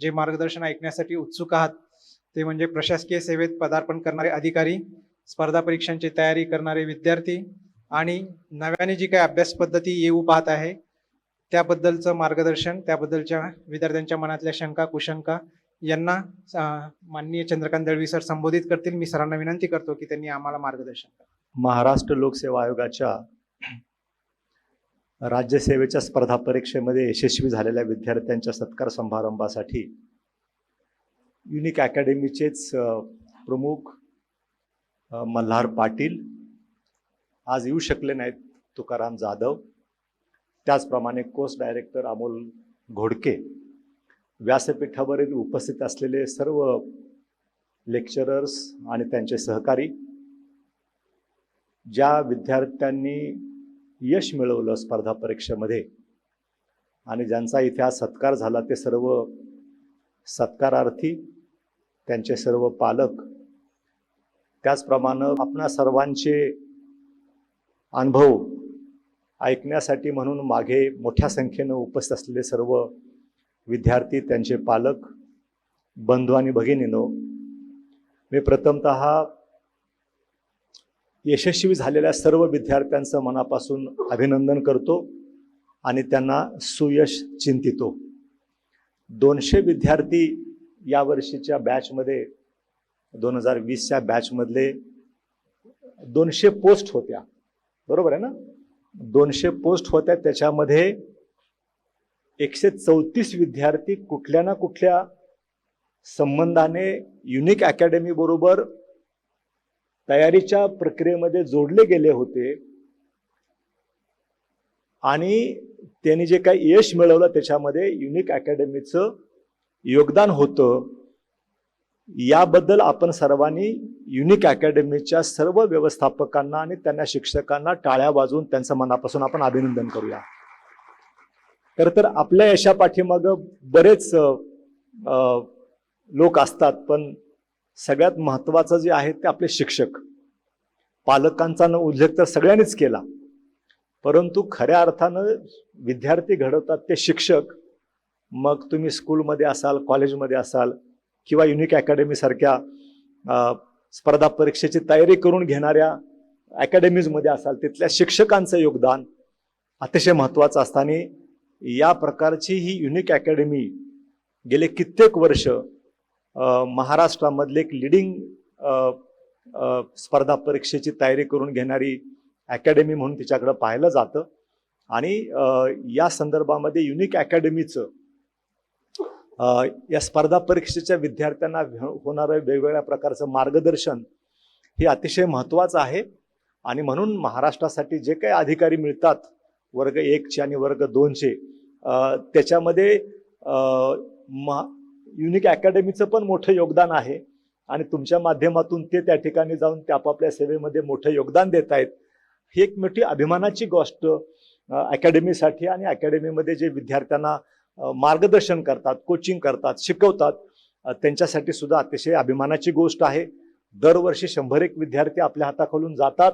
जे मार्गदर्शन ऐकण्यासाठी उत्सुक आहात ते म्हणजे प्रशासकीय सेवेत पदार्पण करणारे अधिकारी, स्पर्धा परीक्षांची तयारी करणारे विद्यार्थी आणि नव्याने जी काही अभ्यास पद्धती येऊ पाहत आहे त्याबद्दलचं मार्गदर्शन, त्याबद्दलच्या विद्यार्थ्यांच्या मनातल्या शंका कुशंका यांना माननीय चंद्रकांत दळवी सर संबोधित करतील. मी सरांना विनंती करतो की त्यांनी आम्हाला मार्गदर्शन करावे. महाराष्ट्र लोकसेवा आयोगाच्या राज्यसेवेच्या स्पर्धा परीक्षेमध्ये यशस्वी झालेल्या विद्यार्थ्यांच्या सत्कार समारंभासाठी युनिक अकॅडमीचेच प्रमुख मल्हार पाटील आज येऊ शकले नाहीत. तुकाराम जाधव, त्याचप्रमाणे कोर्स डायरेक्टर अमोल घोडके, व्यासपीठावरील उपस्थित असलेले सर्व लेक्चरर्स आणि त्यांचे सहकारी, ज्या विद्यार्थ्यांनी यश मिळवलं स्पर्धा परीक्षेमध्ये आणि ज्यांचा इथे आज सत्कार झाला ते सर्व सत्कारार्थी, त्यांचे सर्व पालक, त्याचप्रमाणे आपणा सर्वांचे अनुभव ऐकण्यासाठी म्हणून मागे मोठ्या संख्येनं उपस्थित असलेले सर्व विद्यार्थी, त्यांचे पालक, बंधू आणि भगिनींनो, मी प्रथमतः यशस्वी झालेल्या सर्व विद्यार्थ्यांचं मनापासून अभिनंदन करतो आणि त्यांना सुयश चिंतितो. 200 विद्यार्थी या वर्षीच्या बॅचमध्ये 2020च्या बॅचमधले 200 पोस्ट होत्या, बरोबर आहे ना? 200 पोस्ट होत्या. त्याच्यामध्ये 134 विद्यार्थी कुठल्या ना कुठल्या संबंधाने युनिक अकॅडमी बरोबर तयारीच्या प्रक्रियेमध्ये जोडले गेले होते आणि त्यांनी जे काही यश मिळवलं त्याच्यामध्ये युनिक अकॅडमीचं योगदान होतं. याबद्दल आपण सर्वांनी युनिक अकॅडमीच्या सर्व व्यवस्थापकांना आणि त्यांना शिक्षकांना टाळ्या वाजवून त्यांचं मनापासून आपण अभिनंदन करूया. खरं तर आपल्या यशा पाठीमागं बरेच लोक असतात, पण सगळ्यात महत्त्वाचं जे आहे ते आपले शिक्षक. पालकांचा न उल्लेख तर सगळ्यांनीच केला, परंतु खऱ्या अर्थानं विद्यार्थी घडवतात ते शिक्षक. मग तुम्ही स्कूलमध्ये असाल, कॉलेजमध्ये असाल किंवा युनिक अकॅडमी सारख्या स्पर्धा परीक्षेची तयारी करून घेणाऱ्या अकॅडमीजमध्ये असाल, तिथल्या शिक्षकांचं योगदान अतिशय महत्त्वाचं असताना या प्रकारची ही युनिक अकॅडमी गेले कित्येक वर्ष महाराष्ट्रामधले एक लिडिंग स्पर्धा परीक्षेची तयारी करून घेणारी अकॅडमी म्हणून तिच्याकडे पाहिलं जातं. आणि या संदर्भामध्ये युनिक अकॅडमीचं या स्पर्धा परीक्षेच्या विद्यार्थ्यांना होणारं वेगवेगळ्या प्रकारचं मार्गदर्शन हे अतिशय महत्त्वाचं आहे. आणि म्हणून महाराष्ट्रासाठी जे काही अधिकारी मिळतात वर्ग 1चे आणि वर्ग 2चे, त्याच्यामध्ये युनिक अकॅडमीचं पण मोठं योगदान आहे आणि तुमच्या माध्यमातून ते त्या ठिकाणी जाऊन ते आपापल्या सेवेमध्ये मोठं योगदान देत आहेत. ही एक मोठी अभिमानाची गोष्ट अकॅडमीसाठी आणि अकॅडमीमध्ये जे विद्यार्थ्यांना मार्गदर्शन करतात, कोचिंग करतात, शिकवतात, त्यांच्यासाठी सुद्धा अतिशय अभिमानाची गोष्ट आहे. दरवर्षी 101 विद्यार्थी आपल्या हाताखालून जातात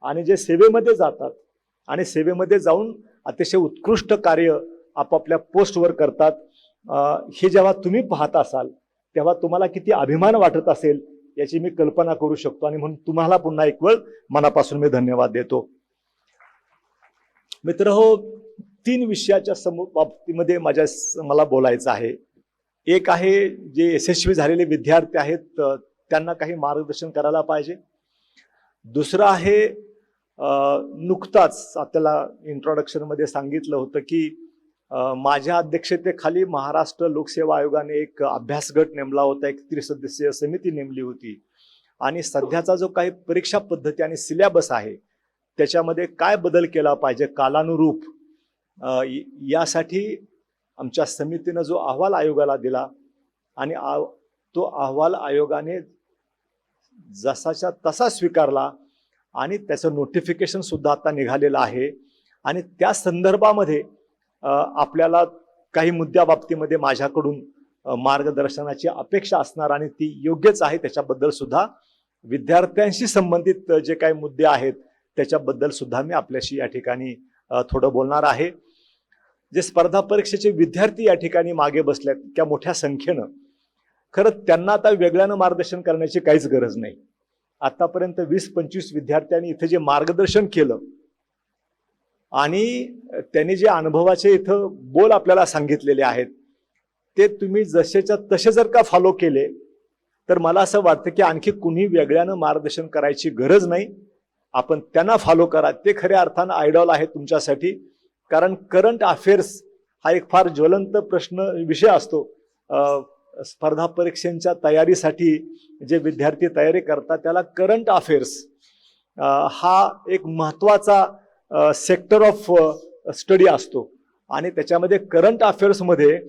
आणि जे सेवेमध्ये जातात आणि सेवेमध्ये जाऊन अतिशय उत्कृष्ट कार्य आपापल्या पोस्टवर करतात. हे जेव्हा तुम्ही पाहत असाल तेव्हा तुम्हाला किती अभिमान वाटत असेल याची मी कल्पना करू शकतो आणि म्हणून तुम्हाला पुन्हा एक वेळ मनापासून मी धन्यवाद देतो. मित्रहो, 3 विषयाच्या बाबतीमध्ये मला बोलायचं आहे. एक आहे जे यशस्वी झालेले विद्यार्थी आहेत त्यांना काही मार्गदर्शन करायला पाहिजे. दुसरं आहे नुकताच आपल्याला इंट्रोडक्शनमध्ये सांगितलं होतं की माझ्या अध्यक्षतेखाली महाराष्ट्र लोकसेवा आयोगाने एक अभ्यास गट नेमला होता, एक 30 सदस्यीय समिती नेमली होती आणि सध्याचा जो काही परीक्षा पद्धती आणि सिलेबस आहे त्याच्यामध्ये काय बदल केला पाहिजे कालानुरूप, यासाठी आमच्या समितीनं जो अहवाल आयोगाला दिला आणि तो अहवाल आयोगाने जसाच्या तसा स्वीकारला आणि त्याचं नोटिफिकेशन सुद्धा आता निघालेलं आहे. आणि त्या संदर्भामध्ये आपल्याला काही मुद्द्या बाबतीमध्ये माझ्याकडून मार्गदर्शनाची अपेक्षा असणार आणि ती योग्यच आहे. त्याच्याबद्दल सुद्धा विद्यार्थ्यांशी संबंधित जे काही मुद्दे आहेत त्याच्याबद्दल सुद्धा मी आपल्याशी या ठिकाणी थोडं बोलणार आहे. जे स्पर्धा परीक्षेचे विद्यार्थी या ठिकाणी मागे बसल्यात इतक्या मोठ्या संख्येनं, खरं त्यांना आता वेगळ्यानं मार्गदर्शन करण्याची काहीच गरज नाही. आतापर्यंत 20-25 विद्यार्थ्यांनी इथे जे मार्गदर्शन केलं आणि त्यांनी जे अनुभवाचे इथं बोल आपल्याला सांगितलेले आहेत, ते तुम्ही जसेच्या तसे जर का फॉलो केले तर मला असं वाटतं की आणखी कुणी वेगळ्यानं मार्गदर्शन करायची गरज नाही. आपण त्यांना फॉलो करा. ते खऱ्या अर्थानं आयडॉल आहे तुमच्यासाठी. कारण करंट अफेअर्स हा एक फार ज्वलंत विषय असतो. स्पर्धा परीक्षांच्या तयारीसाठी जे विद्यार्थी तयारी करतात त्याला करंट अफेअर्स हा एक महत्वाचा सेक्टर ऑफ स्टडी असतो. आणि त्याच्यामध्ये करंट अफेअर्समध्ये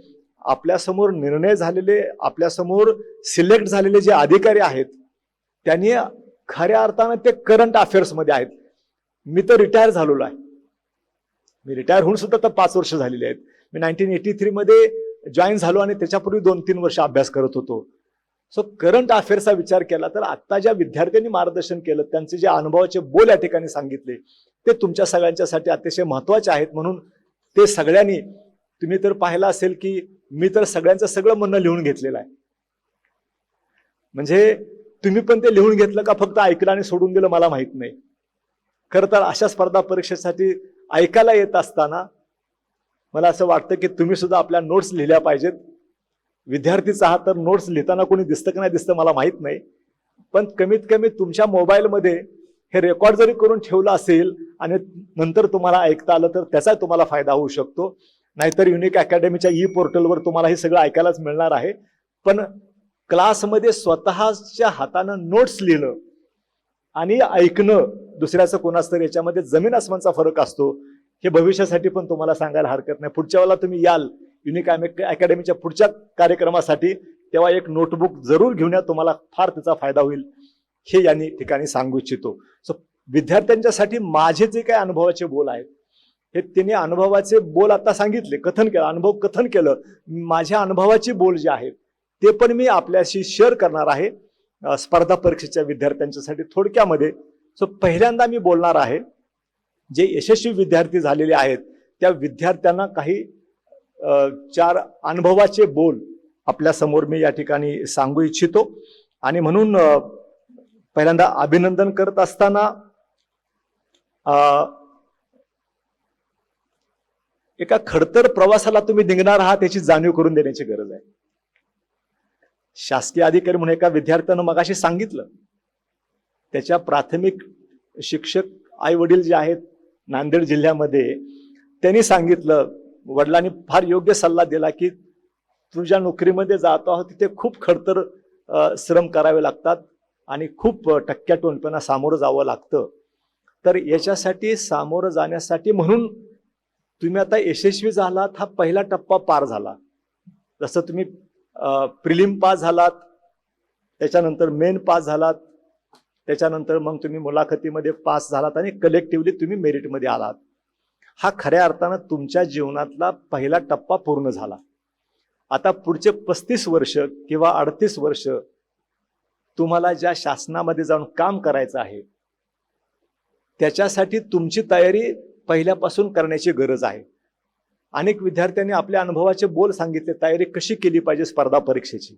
आपल्यासमोर निर्णय झालेले, आपल्यासमोर सिलेक्ट झालेले जे अधिकारी आहेत त्यांनी खऱ्या अर्थानं ते करंट अफेअर्समध्ये आहेत. मी तर रिटायर झालेलो आहे. मी रिटायर होऊन सुद्धा तर 5 वर्ष झालेली आहेत. मी 1983 मध्ये जॉईन झालो आणि त्याच्यापूर्वी 2-3 वर्ष अभ्यास करत होतो. सो करंट अफेअर्सचा विचार केला तर आता ज्या विद्यार्थ्यांनी मार्गदर्शन केलं त्यांचे जे अनुभवाचे बोल या ठिकाणी सांगितले ते तुमच्या सगळ्यांच्यासाठी अतिशय महत्वाचे आहेत. म्हणून ते सगळ्यांनी, तुम्ही तर पाहिलं असेल की मी तर सगळ्यांचं सगळं म्हणणं लिहून घेतलेलं आहे. म्हणजे तुम्ही पण ते लिहून घेतलं का फक्त ऐकलं आणि सोडून दिलं मला माहित नाही. खरं तर अशा स्पर्धा परीक्षेसाठी ऐकायला येत असताना मला असं वाटतं की तुम्ही सुद्धा आपल्या नोट्स लिहिल्या पाहिजेत. विद्यार्थीच आहात तर नोट्स लिहिताना कोणी दिसतं की नाही दिसतं मला माहित नाही, पण कमीत कमी तुमच्या मोबाईलमध्ये हे रेकॉर्ड जरी करून ठेवलं असेल आणि नंतर तुम्हाला ऐकता आलं तर त्याचा तुम्हाला फायदा होऊ शकतो. नाहीतर युनिक अकॅडमीच्या पोर्टलवर तुम्हाला हे सगळं ऐकायलाच मिळणार आहे. पण क्लासमध्ये स्वतःच्या हातानं नोट्स लिहिणं आणि ऐकणं दुसऱ्याचं कोणाच तर याच्यामध्ये जमीन आसमानचा फरक असतो. हे भविष्यासाठी पण तुम्हाला सांगायला हरकत नाही. पुढच्या वेळेला तुम्ही याल युनिक अकॅडमीच्या पुढच्या कार्यक्रमासाठी तेव्हा एक नोटबुक जरूर घेऊन या, तुम्हाला फार त्याचा फायदा होईल हे या ठिकाणी सांगू इच्छितो. सो विद्यार्थ्यांच्यासाठी माझे जे काही अनुभवाचे बोल आहेत हे त्यांनी अनुभवाचे बोल आता सांगितले, कथन केलं, अनुभव कथन केलं. माझ्या अनुभवाचे बोल जे आहेत ते पण मी आपल्याशी शेअर करणार आहे स्पर्धा परीक्षेच्या विद्यार्थ्यांच्यासाठी थोडक्यामध्ये. सो पहिल्यांदा मी बोलणार आहे जे यशस्वी विद्यार्थी झालेले आहेत त्या विद्यार्थ्यांना काही 4 अनुभवाचे बोल आपल्या समोर मी या ठिकाणी सांगू इच्छितो. आणि म्हणून पहिल्यांदा अभिनंदन करत असताना एका खडतर प्रवासाला तुम्ही निघणार आहात याची जाणीव करून देण्याची गरज आहे. शासकीय अधिकारी म्हणून एका विद्यार्थ्यानं मगाशी सांगितलं, त्याच्या प्राथमिक शिक्षक आई वडील जे आहेत नांदेड जिल्ह्यामध्ये त्यांनी सांगितलं, वडिलांनी फार योग्य सल्ला दिला की तुझ्या नोकरीमध्ये जातो आहोत तिथे खूप खडतर श्रम करावे लागतात आणि खूप टक्क्याटोनपणा सामोरं जावं लागतं. तर याच्यासाठी सामोरं जाण्यासाठी म्हणून तुम्ही आता यशस्वी झालात, हा पहिला टप्पा पार झाला. जसं तुम्ही प्रिलिम पास झालात, त्याच्यानंतर मेन पास झालात, त्याच्यानंतर मग तुम्ही मुलाखतीमध्ये पास झालात आणि कलेक्टिव्हली तुम्ही मेरिटमध्ये आलात. हा खऱ्या अर्थानं तुमच्या जीवनातला पहिला टप्पा पूर्ण झाला. आता पुढचे 35 वर्ष किंवा 38 वर्ष तुम्हाला ज्या शासनामध्ये जाऊन काम करायचं आहे त्याच्यासाठी तुमची तयारी पहिल्यापासून करण्याची गरज आहे. अनेक विद्यार्थ्यांनी आपल्या अनुभवाचे बोल सांगितले, तयारी कशी केली पाहिजे स्पर्धा परीक्षेची.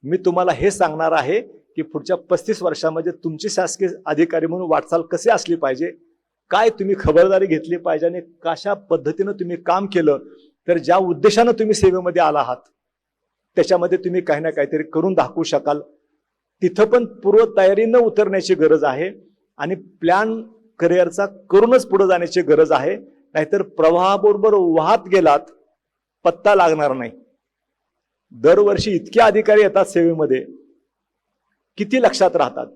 मी तुम्हाला हे सांगणार आहे की पुढच्या 35 वर्षामध्ये तुमची शासकीय अधिकारी म्हणून वाटचाल कशी असली पाहिजे, काय तुम्ही खबरदारी घेतली पाहिजे आणि कशा पद्धतीनं तुम्ही काम केलं तर ज्या उद्देशानं तुम्ही सेवेमध्ये आला आहात त्याच्यामध्ये तुम्ही काही ना काहीतरी करून दाखवू शकाल. तिथं पण पूर्व तयारी न उतरण्याची गरज आहे आणि प्लॅन करिअरचा करूनच पुढे जाण्याची गरज आहे. नाहीतर प्रवाहाबरोबर वाहत गेलात पत्ता लागणार नाही. दरवर्षी इतके अधिकारी येतात सेवेमध्ये, किती लक्षात राहतात,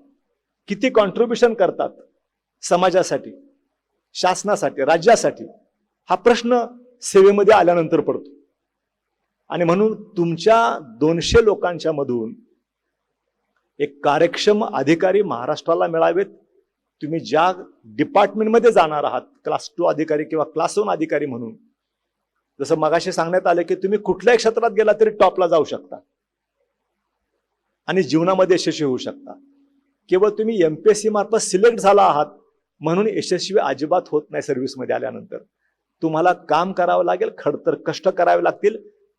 किती कॉन्ट्रीब्युशन करतात समाजासाठी, शासनासाठी, राज्यासाठी, हा प्रश्न सेवेमध्ये आल्यानंतर पडतो. आणि म्हणून तुमच्या 200 लोकांच्या मधून एक कार्यक्षम अधिकारी महाराष्ट्राला मिळावेत. तुम्ही ज्या डिपार्टमेंटमध्ये जाणार आहात, क्लास 2 अधिकारी किंवा क्लास 1 अधिकारी म्हणून, जसं मगाशी सांगण्यात आलं की तुम्ही कुठल्याही क्षेत्रात गेला तरी टॉपला जाऊ शकता आणि जीवनामध्ये यशस्वी होऊ शकता. केवळ तुम्ही MPSC मार्फत सिलेक्ट झाला आहात म्हणून यशस्वी अजिबात होत नाही सर्व्हिसमध्ये आल्यानंतर. तुम्हाला काम करावं लागेल, खडतर कष्ट करावे लागतील,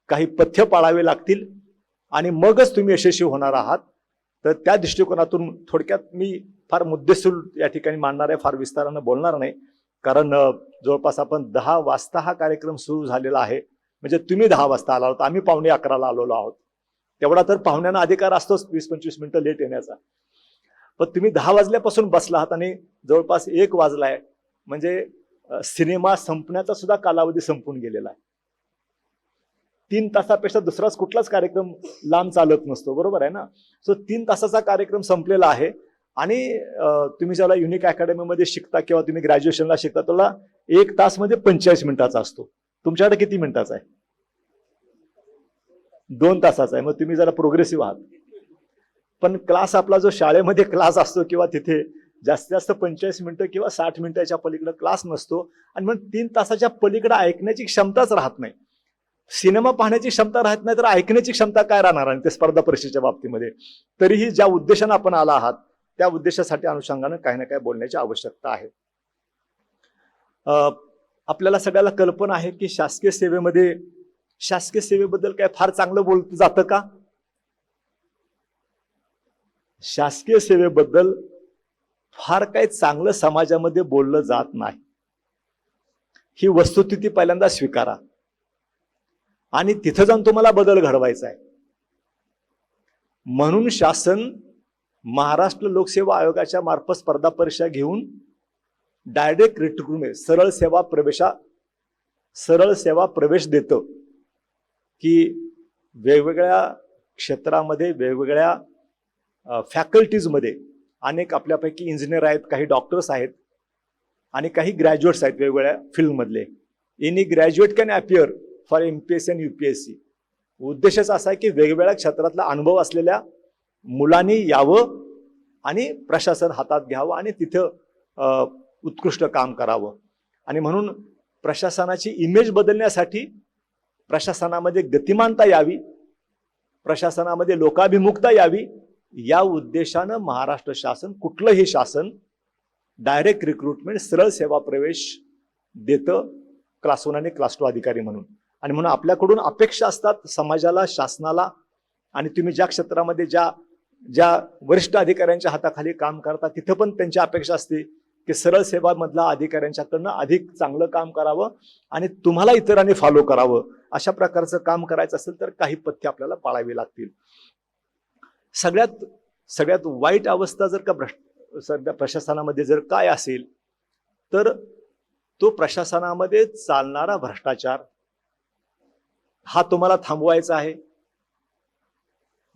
काही पथ्य पाळावे लागतील आणि मगच तुम्ही यशस्वी होणार आहात. तर त्या दृष्टिकोनातून थोडक्यात मी फार मुद्देसूद या ठिकाणी मांडणार आहे, फार विस्तारानं बोलणार नाही. कारण जवळपास आपण 10 वाजता हा कार्यक्रम सुरू झालेला आहे. म्हणजे तुम्ही 10 वाजता आला आहोत, आम्ही 11:45 आलेलो आहोत. तेवढा तर पाहुण्यांना अधिकार असतोच 20-25 मिनिटं लेट येण्याचा. पण तुम्ही 10 वाजल्यापासून बसला आहात आणि जवळपास 1 वाजलाय, म्हणजे सिनेमा संपण्याचा सुद्धा कालावधी संपून गेलेला आहे. 3 तासापेक्षा दुसराच कुठलाच कार्यक्रम लांब चालत नसतो, बरोबर आहे ना. सो 3 तासाचा कार्यक्रम संपलेला आहे आणि तुम्ही ज्याला युनिक अकॅडमीमध्ये शिकता किंवा तुम्ही ग्रॅज्युएशनला शिकता त्याला 1 तास मध्ये 45 मिनिटाचा असतो. तुमच्याकडे किती मिनिटाचा आहे? 2 तासाचा आहे. मग तुम्ही जरा प्रोग्रेसिव्ह आहात. पण क्लास आपला जो शाळेमध्ये क्लास असतो किंवा तिथे जास्तीत जास्त 45 मिनिटं किंवा 60 मिनिटाच्या पलीकडे क्लास नसतो आणि मग 3 तासाच्या पलीकडे ऐकण्याची क्षमताच राहत नाही. सिनेमा पाहण्याची क्षमता राहत नाही तर ऐकण्याची क्षमता काय राहणार आहे ते स्पर्धा परीक्षेच्या बाबतीमध्ये. तरीही ज्या उद्देशाने आपण आला आहात त्या उद्देशासाठी अनुषंगाने काही ना काही बोलण्याची आवश्यकता आहे. आपल्याला सगळ्याला कल्पना आहे की शासकीय सेवेबद्दल काय फार चांगलं बोललं जातं का? शासकीय सेवेबद्दल फार काही चांगलं समाजामध्ये बोललं जात नाही. ही वस्तुस्थिती पहिल्यांदा स्वीकारा आणि तिथं जाऊन तुम्हाला बदल घडवायचा आहे. म्हणून शासन महाराष्ट्र लोकसेवा आयोगाच्या मार्फत स्पर्धा परीक्षा घेऊन डायरेक्ट रिक्रुटमेंट सरळ सेवा प्रवेश देतं की वेगवेगळ्या क्षेत्रामध्ये वेगवेगळ्या फॅकल्टीजमध्ये अनेक आपल्यापैकी इंजिनियर आहेत, काही डॉक्टर्स आहेत आणि काही ग्रॅज्युएट्स आहेत वेगवेगळ्या फील्डमधले. Any graduate can appear for MPSC आणि UPSC. उद्देशच असा आहे की वेगवेगळ्या क्षेत्रातला अनुभव असलेल्या मुलांनी यावं आणि प्रशासन हातात घ्यावं आणि तिथं उत्कृष्ट काम करावं. आणि म्हणून प्रशासनाची इमेज बदलण्यासाठी प्रशासनामध्ये गतिमानता यावी, प्रशासनामध्ये लोकाभिमुखता यावी, या उद्देशानं महाराष्ट्र शासन, कुठलंही शासन डायरेक्ट रिक्रुटमेंट सरळ सेवा प्रवेश देतं क्लास 1 आणि क्लास 2 अधिकारी म्हणून. आणि म्हणून आपल्याकडून अपेक्षा असतात समाजाला, शासनाला, आणि तुम्ही ज्या क्षेत्रामध्ये ज्या वरिष्ठ अधिकाऱ्यांच्या हाताखाली काम करता तिथं पण त्यांची अपेक्षा असते की सरळ सेवा मधला अधिकाऱ्यांच्याकडनं अधिक चांगलं काम करावं आणि तुम्हाला इतरांनी फॉलो करावं. अशा प्रकारचं काम करायचं असेल तर काही पथ्य आपल्याला पाळावी लागतील. सगळ्यात वाईट अवस्था जर का सध्या प्रशासनामध्ये जर काय असेल तर तो प्रशासनामध्ये चालणारा भ्रष्टाचार हा तुम्हाला थांबवायचा आहे.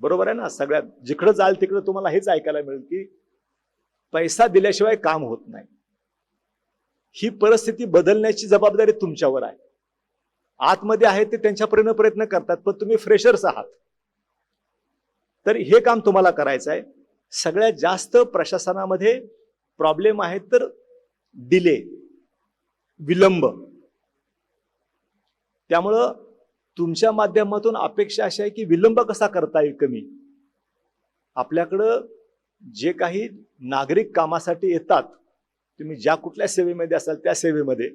बरोबर आहे ना. सगळ्यात जिकडं जाल तिकडं तुम्हाला हेच ऐकायला मिळेल की पैसा दिल्याशिवाय काम होत नाही. ही परिस्थिती बदलण्याची जबाबदारी तुमच्यावर आहे. आतमध्ये आहे ते त्यांच्यापर्यंत प्रयत्न करतात, पण तुम्ही फ्रेशर्स आहात, तर हे काम तुम्हाला करायचं आहे. सगळ्यात जास्त प्रशासनामध्ये प्रॉब्लेम आहे तर डिले, विलंब. त्यामुळं तुमच्या माध्यमातून अपेक्षा अशी आहे की विलंब कसा करता येईल कमी. आपल्याकडं जे काही नागरिक कामासाठी येतात, तुम्ही ज्या कुठल्या सेवेमध्ये असाल त्या सेवेमध्ये,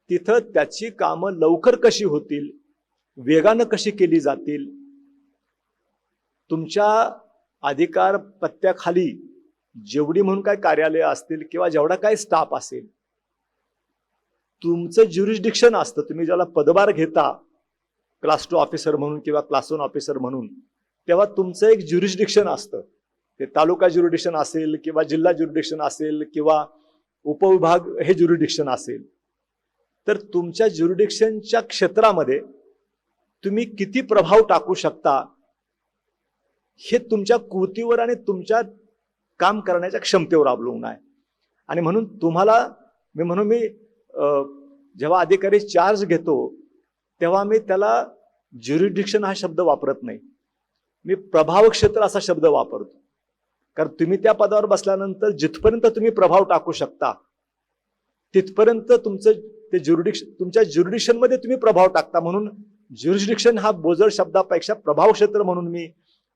तिथं त्याची कामं लवकर कशी होतील, वेगानं कशी केली जातील, तुमच्या अधिकार पत्त्याखाली जेवढी म्हणून काय कार्यालय असतील किंवा जेवढा काय स्टाफ असेल, तुमचं ज्युरिस्डिक्शन असतं. तुम्ही ज्याला पदभार घेता क्लास 2 ऑफिसर म्हणून किंवा क्लास 1 ऑफिसर म्हणून, तेव्हा तुमचं एक ज्युरिस्डिक्शन असतं. ते तालुका ज्युरिडिक्शन असेल किंवा जिल्हा ज्युरिडिक्शन असेल किंवा उपविभाग हे ज्युरिडिक्शन असेल. तर तुमच्या ज्युरिडिक्शनच्या क्षेत्रामध्ये तुम्ही किती प्रभाव टाकू शकता हे तुमच्या कृतीवर आणि तुमच्या काम करण्याच्या क्षमतेवर अवलंबून आहे. आणि म्हणून मी जेव्हा अधिकारी चार्ज घेतो तेव्हा मी त्याला ज्युरिडिक्शन हा शब्द वापरत नाही, मी प्रभाव क्षेत्र असा शब्द वापरतो. कारण तुम्ही त्या पदावर बसल्यानंतर जिथपर्यंत तुम्ही प्रभाव टाकू शकता तिथपर्यंत तुमच्या ज्युरिडिक्शन मध्ये तुम्ही प्रभाव टाकता. म्हणून ज्युरिडिक्शन हा बोजड शब्दापेक्षा प्रभाव क्षेत्र म्हणून मी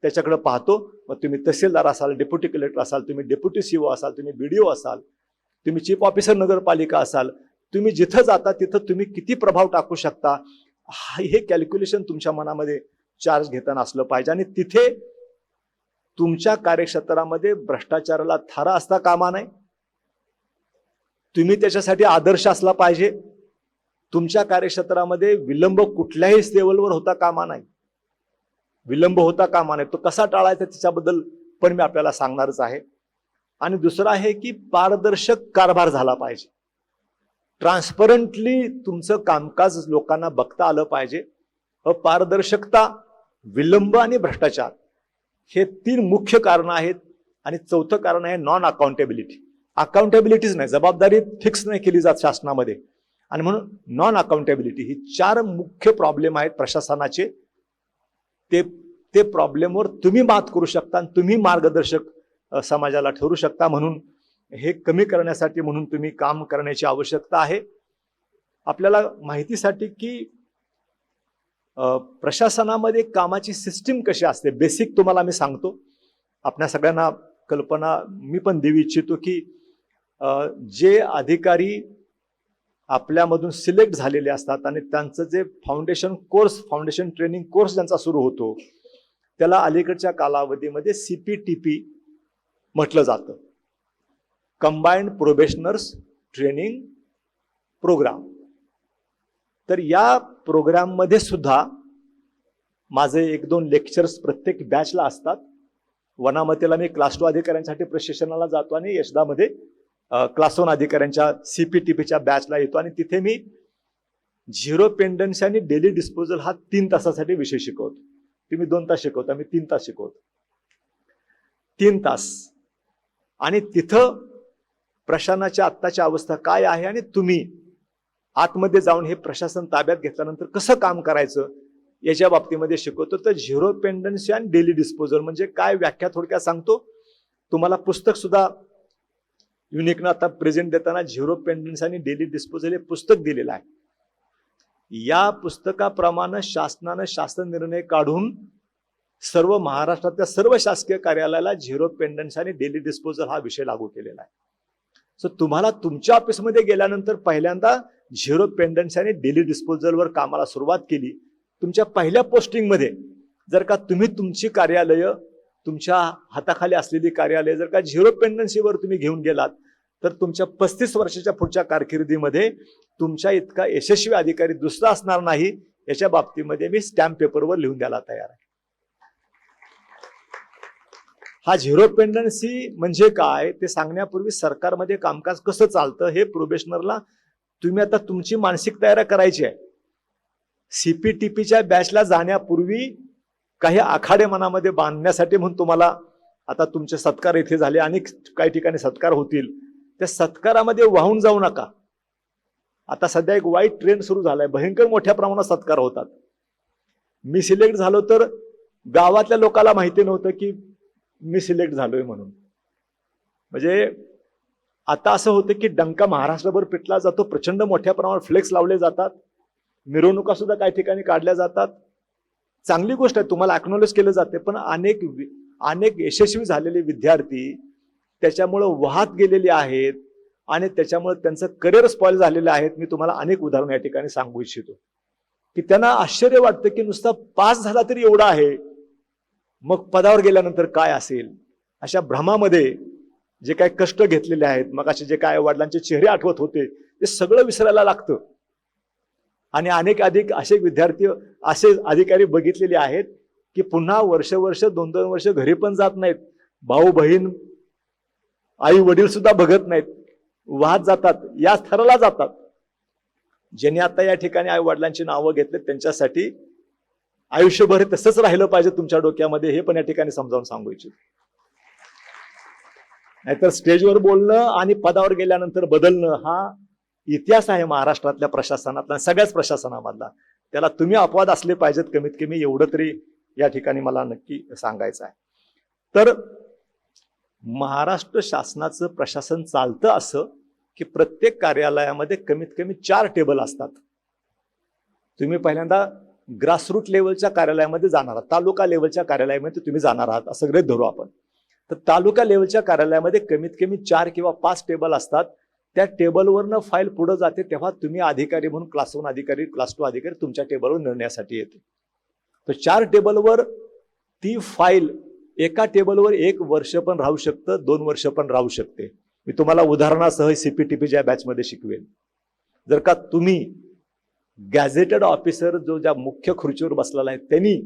त्याच्याकडे पाहतो. मग तुम्ही तहसीलदार असाल, डेप्युटी कलेक्टर असाल, तुम्ही डेप्युटी CO असाल, तुम्ही BDO असाल, तुम्ही चीफ ऑफिसर नगरपालिका असाल, तुम्ही जिथं जाता तिथं तुम्ही किती प्रभाव टाकू शकता, हे कॅल्क्युलेशन तुमच्या मनामध्ये चार्ज घेताना असलं पाहिजे. आणि तिथे तुमच्या कार्यक्षेत्रामध्ये भ्रष्टाचाराला थारा असता कामा नये. तुम्ही त्याच्यासाठी आदर्श असला पाहिजे. तुमच्या कार्यक्षेत्रामध्ये विलंब कुठल्याही लेवलवर होता कामा नाही. विलंब होता कामा नये. तो कसा टाळायचा त्याच्याबद्दल पण मी आपल्याला सांगणारच आहे. आणि दुसरं आहे की पारदर्शक कारभार झाला पाहिजे. ट्रान्सपरंटली तुमचं कामकाज लोकांना बघता आलं पाहिजे. अपारदर्शकता, विलंब आणि भ्रष्टाचार हे 3 मुख्य कारण आहेत. आणि चौथं कारण आहे नॉन अकाउंटेबिलिटी. अकाउंटेबिलिटीच नाही, जबाबदारी फिक्स नाही केली जात शासनामध्ये. आणि म्हणून नॉन अकाउंटेबिलिटी ही 4 मुख्य प्रॉब्लेम आहेत प्रशासनाचे. ते प्रॉब्लेमवर तुम्ही मात करू शकता आणि तुम्ही मार्गदर्शक समाजाला ठरू शकता. म्हणून हे कमी करण्यासाठी म्हणून तुम्ही काम करण्याची आवश्यकता आहे. आपल्याला माहितीसाठी की प्रशासनामध्ये कामाची सिस्टीम कशी असते, बेसिक तुम्हाला मी सांगतो. आपल्या सगळ्यांना कल्पना मी पण देऊ इच्छितो की जे अधिकारी आपल्यामधून सिलेक्ट झालेले असतात आणि त्यांचं जे फाउंडेशन ट्रेनिंग कोर्स ज्यांचा सुरू होतो त्याला अलीकडच्या कालावधीमध्ये CPTP म्हटलं जातं, कंबाइंड प्रोबेशनर्स ट्रेनिंग प्रोग्राम. तर या प्रोग्राममध्ये सुद्धा माझे 1-2 लेक्चर्स प्रत्येक बॅचला असतात. वनामतीला मी क्लास 2 अधिकाऱ्यांसाठी प्रशिक्षणाला जातो आणि यशदामध्ये क्लास 1 अधिकाऱ्यांच्या CPTPच्या बॅचला येतो. आणि तिथे मी झिरो पेंडन्सी आणि डेली डिस्पोजल हा 3 तासासाठी विषय शिकवतो. तुम्ही 2 तास शिकवता, मी 3 तास शिकवतो. 3 तास. आणि तिथं प्रशासनाच्या आत्ताची अवस्था काय आहे आणि तुम्ही आतमध्ये जाऊन हे प्रशासन ताब्यात घेतल्यानंतर कसं काम करायचं याच्या बाबतीमध्ये शिकवतो. तर झिरो पेंडन्सी आणि डेली डिस्पोजल म्हणजे काय, व्याख्या थोडक्यात सांगतो. तुम्हाला पुस्तक सुद्धा युनिकनं आता प्रेझेंट देताना झिरो पेंडन्सी आणि डेली डिस्पोजल हे पुस्तक दिलेलं आहे. या पुस्तकाप्रमाणे शासनानं शासन निर्णय काढून सर्व महाराष्ट्रातल्या सर्व शासकीय कार्यालयाला झिरो पेंडन्सी आणि डेली डिस्पोजल हा विषय लागू केलेला आहे. सो तुम्हाला तुमच्या ऑफिसमध्ये गेल्यानंतर पहिल्यांदा झिरो पेंडन्सी आणि डेली डिस्पोजलवर कामाला सुरुवात केली. तुमच्या पहिल्या पोस्टिंगमध्ये जर का तुम्ही तुमची कार्यालय, तुमच्या हाताखाली असलेली कार्यालय जर का झिरो पेंडन्सीवर तुम्ही घेऊन गेलात तर तुमच्या 35 वर्षाच्या पुढच्या कारकिर्दीमध्ये तुमच्या इतका यशस्वी अधिकारी दुसरा असणार नाही. याच्या बाबतीमध्ये मी स्टॅम्प पेपरवर लिहून द्यायला तयार आहे. हा झिरो पेंडन्सी म्हणजे काय ते सांगण्यापूर्वी सरकारमध्ये कामकाज कसं चालतं हे प्रोबेशनरला तुम्ही आता तुमची मानसिक तयारी करायची आहे. CPTPच्या बॅचला जाण्यापूर्वी काही आखाडे मनामध्ये बांधण्यासाठी म्हणून तुम्हाला आता तुमचे सत्कार इथे झाले आणि काही ठिकाणी सत्कार होतील. त्या सत्कारामध्ये वाहून जाऊ नका. आता सध्या एक वाईट ट्रेंड सुरू झालाय, भयंकर मोठ्या प्रमाणात सत्कार होतात. मी सिलेक्ट झालो तर गावातल्या लोकांना माहिती नव्हतं की मी सिलेक्ट झालोय म्हणून. म्हणजे आता असं होतं की डंका महाराष्ट्रभर पिटला जातो, प्रचंड मोठ्या प्रमाणात फ्लेक्स लावले जातात, मिरवणुका सुद्धा काही ठिकाणी काढल्या जातात. चांगली गोष्ट आहे, तुम्हाला अॅक्नॉलेज केलं जाते. पण अनेक यशस्वी झालेले विद्यार्थी त्याच्यामुळं वाहत गेलेले आहेत आणि त्याच्यामुळे त्यांचं करिअर स्पॉइल झालेलं आहेत. मी तुम्हाला अनेक उदाहरणं या ठिकाणी सांगू इच्छितो की त्यांना आश्चर्य वाटतं की नुसता पास झाला तरी एवढा आहे, मग पदावर गेल्यानंतर काय असेल. अशा भ्रमामध्ये जे काही कष्ट घेतलेले आहेत, मग असे जे काय वडिलांचे चेहरे आठवत होते ते सगळं विसरायला लागतं. आणि अधिक असे विद्यार्थी, असे अधिकारी बघितलेले आहेत की पुन्हा वर्ष 2-2 वर्ष घरी पण जात नाहीत. भाऊ बहीण आई वडील सुद्धा बघत नाहीत, वाहत जातात, या थराला जातात. ज्यांनी आता या ठिकाणी आई वडिलांची नावं घेतली त्यांच्यासाठी आयुष्यभर तसंच राहिलं पाहिजे तुमच्या डोक्यामध्ये, हे पण या ठिकाणी समजावून सांगू इच्छितो. नाहीतर स्टेजवर बोलणं आणि पदावर गेल्यानंतर बदलणं हा इतिहास आहे महाराष्ट्रातल्या प्रशासनातला, सगळ्याच प्रशासनामधला. त्याला तुम्ही अपवाद असले पाहिजेत, कमीत कमी एवढं तरी या ठिकाणी मला नक्की सांगायचं आहे. तर महाराष्ट्र शासनाचं प्रशासन चालतं असं की प्रत्येक कार्यालयामध्ये कमीत कमी 4 टेबल असतात. तुम्ही पहिल्यांदा ग्रासरूट लेवलच्या कार्यालयामध्ये जाणार आहात, तालुका लेवलच्या कार्यालयामध्ये तुम्ही जाणार आहात असं गृहीत धरू आपण. तर तालुका लेवलच्या कार्यालयामध्ये कमीत कमी 4 किंवा 5 टेबल असतात. त्या टेबलवरनं फाईल पुढे जाते, तेव्हा तुम्ही अधिकारी म्हणून क्लास 1 अधिकारी, क्लास 2 अधिकारी तुमच्या टेबलवर निर्णयासाठी येते. तर 4 टेबलवर ती फाईल, एका टेबलवर 1 वर्ष पण राहू शकतं, 2 वर्ष पण राहू शकते. मी तुम्हाला उदाहरणासह CPTPच्या बॅचमध्ये शिकवेन. जर का तुम्ही गॅझेटेड ऑफिसर जो ज्या मुख्य खुर्चीवर बसलेला आहे त्यांनी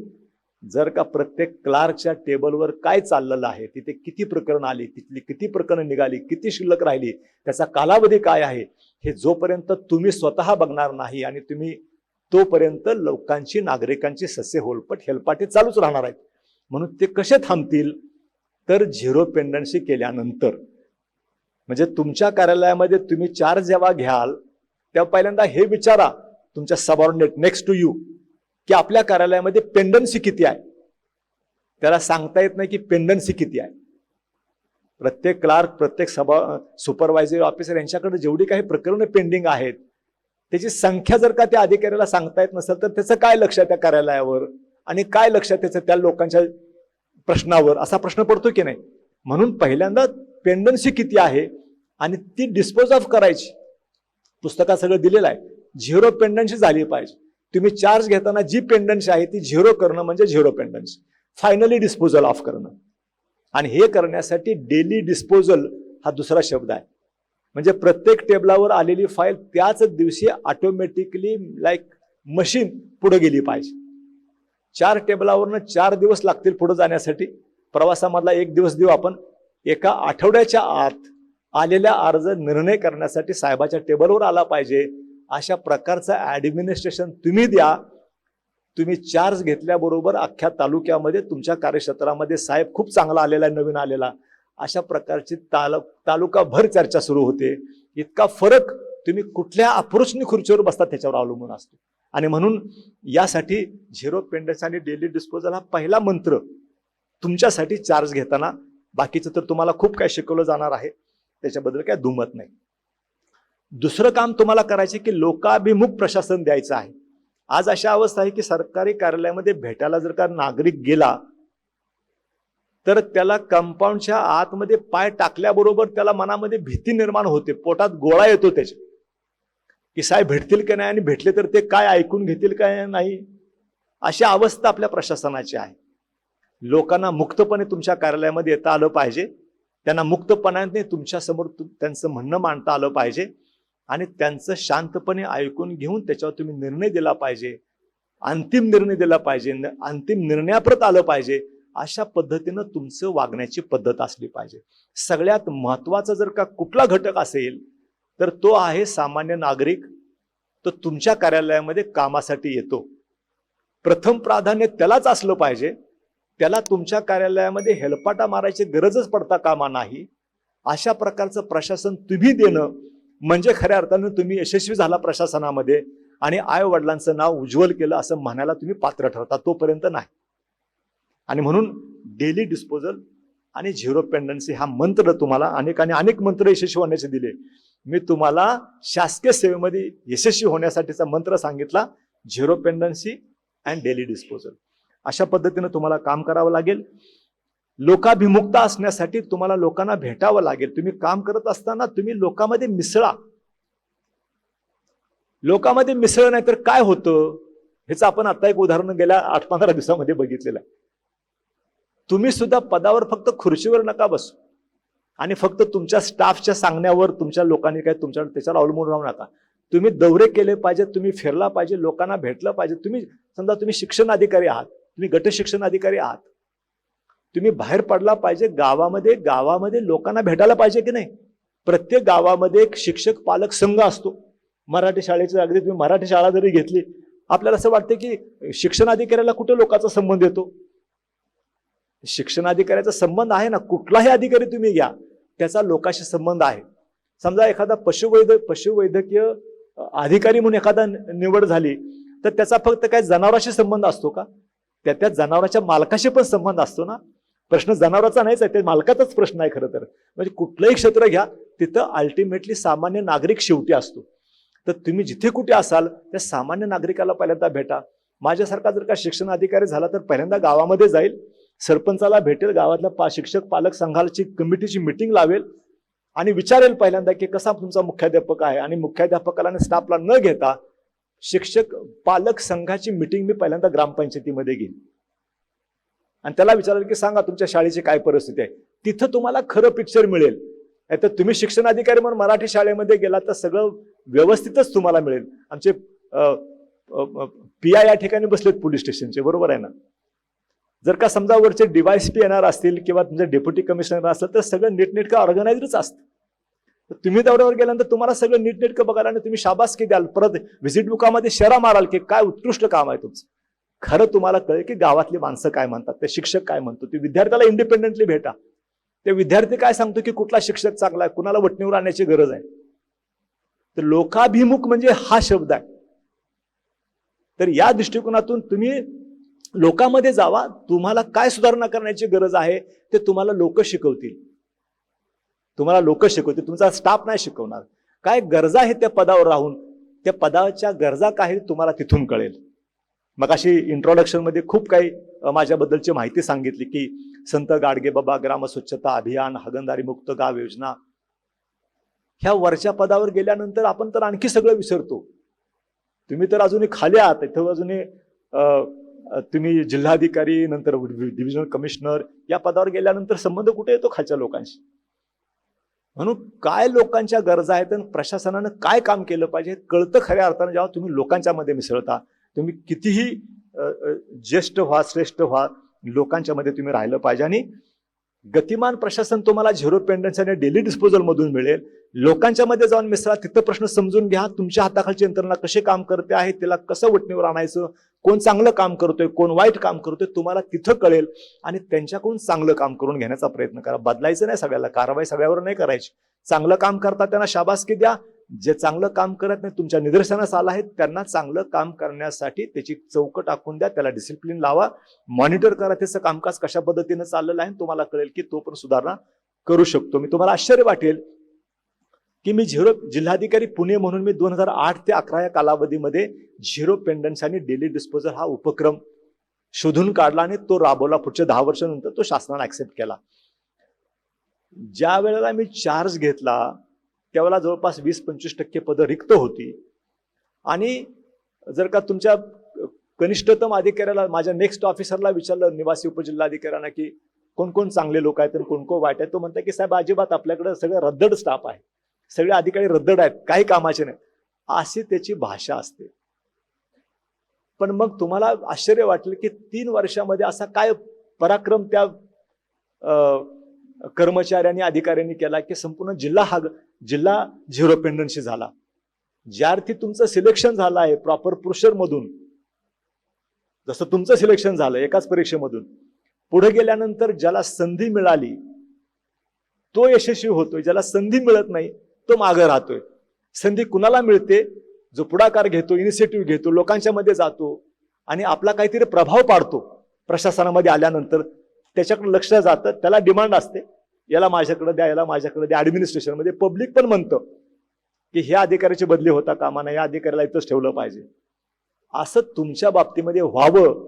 जर का प्रत्येक क्लार्कच्या टेबलवर काय चाललेलं आहे, तिथे किती प्रकरण आली, तिथली किती प्रकरणं निघाली, किती शिल्लक राहिली, त्याचा कालावधी काय आहे, हे जोपर्यंत तुम्ही स्वतः बघणार नाही आणि तुम्ही तोपर्यंत लोकांची, नागरिकांची सस्य होलपट हेलपाटे चालूच राहणार आहेत. म्हणून ते कसे थांबतील? तर झिरो पेंडन्सी केल्यानंतर. म्हणजे तुमच्या कार्यालयामध्ये तुम्ही चार्ज जेव्हा घ्याल तेव्हा पहिल्यांदा हे विचारा तुमच्या सबऑर्डिनेट नेक्स्ट टू यू की आपल्या कार्यालयामध्ये पेंडन्सी किती आहे. त्याला सांगता येत नाही की पेंडन्सी किती आहे. प्रत्येक क्लार्क, प्रत्येक सुपरवायझरी ऑफिसर यांच्याकडे जेवढी काही प्रकरणं पेंडिंग आहेत त्याची संख्या जर का त्या अधिकाऱ्याला सांगता येत नसेल तर त्याचं काय लक्ष आहे त्या कार्यालयावर आणि काय लक्ष आहे त्याचं त्या लोकांच्या प्रश्नावर, असा प्रश्न पडतो की नाही. म्हणून पहिल्यांदा पेंडन्सी किती आहे आणि ती डिस्पोज ऑफ करायची. पुस्तकात सगळं दिलेलं आहे. झिरो पेंडन्सी झाली पाहिजे. तुम्ही चार्ज घेताना जी पेंडन्सी आहे ती झिरो करणं म्हणजे zero pendency, finally disposal of करणं. आणि हे करण्यासाठी डेली डिस्पोजल हा दुसरा शब्द आहे. म्हणजे प्रत्येक टेबलावर आलेली फाईल त्याच दिवशी ऑटोमॅटिकली लाईक मशीन पुढे गेली पाहिजे. 4 टेबलावरनं 4 दिवस लागतील पुढे जाण्यासाठी. प्रवासामधला 1 दिवस देऊ आपण. एका आठवड्याच्या आत आलेल्या अर्ज निर्णय करण्यासाठी साहेबाच्या टेबलवर आला पाहिजे. अशा प्रकारचं ऍडमिनिस्ट्रेशन तुम्ही द्या. तुम्ही चार्ज घेतल्याबरोबर अख्ख्या तालुक्यामध्ये तुमच्या कार्यक्षेत्रामध्ये साहेब खूप चांगला आलेला आहे, नवीन आलेला, अशा प्रकारची तालुकाभर चर्चा सुरू होते. इतका फरक तुम्ही कुठल्या अप्रोचनी खुर्चीवर बसतात त्याच्यावर अवलंबून असतो. आणि म्हणून यासाठी झिरो पेंडन्सी आणि डेली डिस्पोजल हा पहिला मंत्र तुमच्यासाठी चार्ज घेताना. बाकीचं तर तुम्हाला खूप काय शिकवलं जाणार आहे, त्याच्याबद्दल काय दुमत नाही. दुसरं काम तुम्हाला करायचे की लोकाभिमुख प्रशासन द्यायचं आहे. आज अशा अवस्था आहे की सरकारी कार्यालयामध्ये भेटायला जर का नागरिक गेला तर त्याला कंपाऊंडच्या आतमध्ये पाय टाकल्याबरोबर त्याला मनामध्ये भीती निर्माण होते, पोटात गोळा येतो त्याच्या की साहेब भेटतील की नाही आणि भेटले तर ते काय ऐकून घेतील काय नाही. अशी अवस्था आपल्या प्रशासनाची आहे. लोकांना मुक्तपणे तुमच्या कार्यालयामध्ये येता आलं पाहिजे. त्यांना मुक्तपणाने तुमच्या समोर त्यांचं म्हणणं मांडता आलं पाहिजे आणि त्यांचं शांतपणे ऐकून घेऊन त्याच्यावर तुम्ही निर्णय दिला पाहिजे, अंतिम निर्णय दिला पाहिजे, अंतिम निर्णयाप्रत आलं पाहिजे. अशा पद्धतीनं तुमचं वागण्याची पद्धत असली पाहिजे. सगळ्यात महत्वाचा जर का कुठला घटक असेल तर तो आहे सामान्य नागरिक. तो तुमच्या कार्यालयामध्ये कामासाठी येतो. प्रथम प्राधान्य त्यालाच असलं पाहिजे. त्याला तुमच्या कार्यालयामध्ये हेलपाटा मारायची गरजच पडता कामा नाही. अशा प्रकारचं प्रशासन तुम्ही देणं म्हणजे खऱ्या अर्थानं तुम्ही यशस्वी झाला प्रशासनामध्ये आणि आई वडिलांचं नाव उज्ज्वल केलं असं म्हणायला तुम्ही पात्र ठरता, तोपर्यंत नाही. आणि म्हणून डेली डिस्पोजल आणि झिरो पेंडन्सी हा मंत्र तुम्हाला अनेक मंत्र यशस्वी होण्याचे दिले. मी तुम्हाला शासकीय सेवेमध्ये यशस्वी होण्यासाठीचा मंत्र सांगितला, zero pendency and daily disposal. अशा पद्धतीनं तुम्हाला काम करावं लागेल. लोकाभिमुखता असण्यासाठी तुम्हाला लोकांना भेटावं लागेल. तुम्ही काम करत असताना तुम्ही लोकांमध्ये मिसळा. लोकांमध्ये मिसळलं नाही तर काय होतं ह्याचं आपण आता एक उदाहरण गेल्या 8-15 दिवसामध्ये बघितलेलं आहे. तुम्ही सुद्धा पदावर फक्त खुर्चीवर नका बसू आणि फक्त तुमच्या स्टाफच्या सांगण्यावर तुमच्या लोकांनी काय तुमच्या त्याच्यावर अवलंबून राहू नका. तुम्ही दौरे केले पाहिजे, तुम्ही फिरला पाहिजे, लोकांना भेटलं पाहिजे. तुम्ही समजा तुम्ही शिक्षण अधिकारी आहात, तुम्ही गट शिक्षण अधिकारी आहात, तुम्ही बाहेर पडला पाहिजे. गावामध्ये लोकांना भेटायला पाहिजे की नाही. प्रत्येक गावामध्ये एक शिक्षक पालक संघ असतो. मराठी शाळेची अगदी तुम्ही मराठी शाळा जरी घेतली, आपल्याला असं वाटतं की शिक्षण अधिकाऱ्याला कुठे लोकांचा संबंध येतो. शिक्षण अधिकाऱ्याचा संबंध आहे ना, कुठलाही अधिकारी तुम्ही घ्या त्याचा लोकांशी संबंध आहे. समजा एखादा पशुवैद्यकीय अधिकारी म्हणून एखादा निवड झाली तर त्याचा फक्त काय जनावरांशी संबंध असतो का? त्या जनावराच्या मालकाशी पण संबंध असतो ना. प्रश्न जनावराचा नाहीच आहे, ते मालकाचाच प्रश्न आहे खरं तर. म्हणजे कुठलंही क्षेत्र घ्या तिथं अल्टिमेटली सामान्य नागरिक शेवटी असतो. तर तुम्ही जिथे कुठे असाल त्या सामान्य नागरिकाला पहिल्यांदा भेटा. माझ्यासारखा जर का शिक्षण अधिकारी झाला तर पहिल्यांदा गावामध्ये जाईल, सरपंचाला भेटेल, गावातल्या शिक्षक पालक संघाची कमिटीची मिटिंग लावेल आणि विचारेल पहिल्यांदा की कसा तुमचा मुख्याध्यापक आहे, आणि मुख्याध्यापकाला आणि स्टाफला न घेता शिक्षक पालक संघाची मिटिंग मी पहिल्यांदा ग्रामपंचायतीमध्ये घेईन आणि त्याला विचारेल की सांगा तुमच्या शाळेची काय परिस्थिती आहे. तिथं तुम्हाला खरं पिक्चर मिळेल. तर तुम्ही शिक्षण अधिकारी म्हणून मराठी शाळेमध्ये गेला तर सगळं व्यवस्थितच तुम्हाला मिळेल. आमचे PI या ठिकाणी बसलेत पोलीस स्टेशनचे, बरोबर आहे ना. जर का समजा वरचे DYSP येणार असतील किंवा तुमचे डेप्युटी कमिशनर असेल तर सगळं नीटनेटकं ऑर्गनायझरच असतं. तुम्ही दौऱ्यावर गेल्यानंतर तुम्हाला सगळं नीटनेटकं बघायला आणि तुम्ही शाबासकी द्याल, परत व्हिजिट बुकामध्ये शेरा माराल की काय उत्कृष्ट काम आहे तुमचं. खरं तुम्हाला कळेल की गावातली माणसं काय म्हणतात, ते शिक्षक काय म्हणतो, ते विद्यार्थ्याला इंडिपेंडेंटली भेटा. ते विद्यार्थी काय सांगतो की कुठला शिक्षक चांगला आहे, कुणाला वटणीवर आणण्याची गरज आहे. तर लोकाभिमुख म्हणजे हा शब्द आहे. तर या दृष्टिकोनातून तुम्ही लोकांमध्ये जावा. तुम्हाला काय सुधारणा करण्याची गरज आहे ते तुम्हाला लोक शिकवतील. तुमचा स्टाफ नाही शिकवणार. काय गरजा आहेत त्या पदावर राहून, त्या पदाच्या गरजा काय तुम्हाला तिथून कळेल. मग अशी इंट्रोडक्शन मध्ये खूप काही माझ्याबद्दलची माहिती सांगितली की संत गाडगेबाबा ग्राम स्वच्छता अभियान, हागणदारी मुक्त गाव योजना. ह्या वरच्या पदावर गेल्यानंतर आपण तर आणखी सगळं विसरतो. तुम्ही तर अजूनही खाली आहात. इथं अजूनही तुम्ही जिल्हाधिकारी, नंतर डिव्हिजनल कमिशनर या पदावर गेल्यानंतर संबंध कुठे येतो खालच्या लोकांशी. म्हणून काय लोकांच्या गरजा आहेत आणि प्रशासनानं काय काम केलं पाहिजे कळतं खऱ्या अर्थानं जेव्हा तुम्ही लोकांच्या मध्ये मिसळता. तुम्ही कितीही ज्येष्ठ व्हा, श्रेष्ठ व्हा, लोकांच्या मध्ये तुम्ही राहिलं पाहिजे. आणि गतिमान प्रशासन तुम्हाला झिरो पेंडन्सी आणि डेली डिस्पोजल मधून मिळेल. लोकांच्या मध्ये जाऊन मिसळा, तिथं प्रश्न समजून घ्या. तुमच्या हाताखालची यंत्रणा कसे काम करते आहे, त्याला कसं वटणीवर आणायचं, कोण चांगलं काम करतोय, कोण वाईट काम करतोय, तुम्हाला तिथं कळेल. आणि त्यांच्याकडून चांगलं काम करून घेण्याचा प्रयत्न करा. बदलायचं नाही सगळ्याला, कारवाई सगळ्यावर नाही करायची. चांगलं काम करतात त्यांना शाबासकी द्या. जे चांगलं काम करत नाही, तुमच्या निदर्शनास आलं आहे, त्यांना चांगलं काम करण्यासाठी त्याची चौकट आखून द्या. त्याला डिसिप्लिन लावा, मॉनिटर करा त्याचं कामकाज कशा पद्धतीनं चाललेलं आहे. तुम्हाला कळेल की तो पण सुधारणा करू शकतो. मी तुम्हाला आश्चर्य वाटेल की मी जिल्हाधिकारी पुणे म्हणून मी 2008 ते 11 या कालावधीमध्ये झिरो पेंडन्सी आणि डेली डिस्पोजल हा उपक्रम शोधून काढला आणि तो राबवला. पुढच्या 10 वर्षानंतर तो शासनाने ऍक्सेप्ट केला. ज्या वेळेला मी चार्ज घेतला त्यावेळेला जवळपास 20-25% पदं रिक्त होती. आणि जर का तुमच्या कनिष्ठतम अधिकाऱ्याला, माझ्या नेक्स्ट ऑफिसरला विचारलं, निवासी उपजिल्हाधिकाऱ्यांना, की कोण कोण चांगले लोक आहेत आणि कोण कोण वाईट आहेत, तो म्हणतात की साहेब अजिबात आपल्याकडे सगळं रद्दड स्टाफ आहे, सगळे अधिकारी रद्दड आहेत, काही कामाचे नाही, अशी त्याची भाषा असते. पण मग तुम्हाला आश्चर्य वाटलं की 3 वर्षामध्ये असा काय पराक्रम त्या कर्मचाऱ्यांनी, अधिकाऱ्यांनी केला की संपूर्ण जिल्हा झिरो पेंडन्सी झाला. ज्या अर्थी तुमचं सिलेक्शन झालं आहे प्रॉपर प्रोसेसर मधून, जसं तुमचं सिलेक्शन झालं एकाच परीक्षेमधून, पुढे गेल्यानंतर ज्याला संधी मिळाली तो यशस्वी होतोय, ज्याला संधी मिळत नाही तो मागे राहतोय. संधी कुणाला मिळते? जो पुढाकार घेतो, इनिशिएटिव्ह घेतो, लोकांच्या मध्ये जातो आणि आपला काहीतरी प्रभाव पाडतो. प्रशासनामध्ये आल्यानंतर त्याच्याकडे लक्ष जातं, त्याला डिमांड असते, याला माझ्याकडे द्या, याला माझ्याकडे द्या. ऍडमिनिस्ट्रेशन मध्ये पब्लिक पण म्हणतं की ह्या अधिकाऱ्याची बदली होता कामा नये, या अधिकाऱ्याला इथंच ठेवलं पाहिजे. असं तुमच्या बाबतीमध्ये व्हावं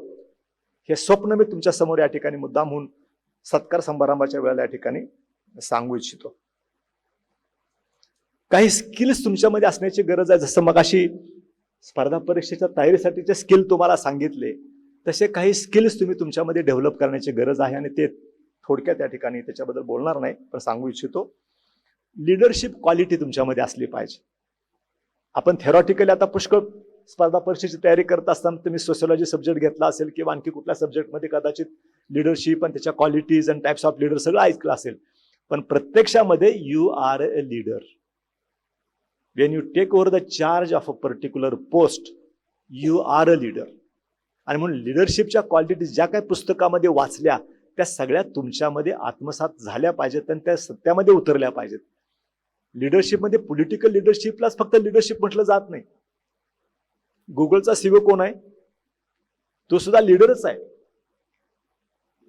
हे स्वप्न मी तुमच्या समोर या ठिकाणी मुद्दाम म्हणून सत्कार समारंभाच्या वेळेला या ठिकाणी सांगू इच्छितो. काही स्किल्स तुमच्यामध्ये असण्याची गरज आहे. जसं मगाशी स्पर्धा परीक्षेच्या तयारीसाठीचे स्किल तुम्हाला सांगितले, तसे काही स्किल्स तुम्ही तुमच्यामध्ये डेव्हलप करण्याची गरज आहे. आणि ते थोडक्यात या ठिकाणी त्याच्याबद्दल बोलणार नाही, पण सांगू इच्छितो. लिडरशिप क्वालिटी तुमच्यामध्ये असली पाहिजे. आपण थेरॉटिकली आता पुष्कळ स्पर्धा परीक्षेची तयारी करत असताना तुम्ही सोशियोलॉजी सब्जेक्ट घेतला असेल किंवा आणखी कुठल्या सब्जेक्टमध्ये कदाचित लिडरशिप आणि त्याच्या qualities and types of leader सगळं ऐकलं असेल. पण प्रत्यक्षामध्ये you are a leader. When you take over the charge of a particular post, you are a leader. आणि म्हणून लिडरशिपच्या क्वालिटीज ज्या काही पुस्तकामध्ये वाचल्या त्या सगळ्या तुमच्यामध्ये आत्मसात झाल्या पाहिजेत आणि त्या सत्यामध्ये उतरल्या पाहिजेत. लिडरशिपमध्ये पॉलिटिकल लिडरशिपलाच फक्त लिडरशिप म्हटलं जात नाही. गुगलचा सीईओ कोण आहे? तो सुद्धा लीडरच आहे.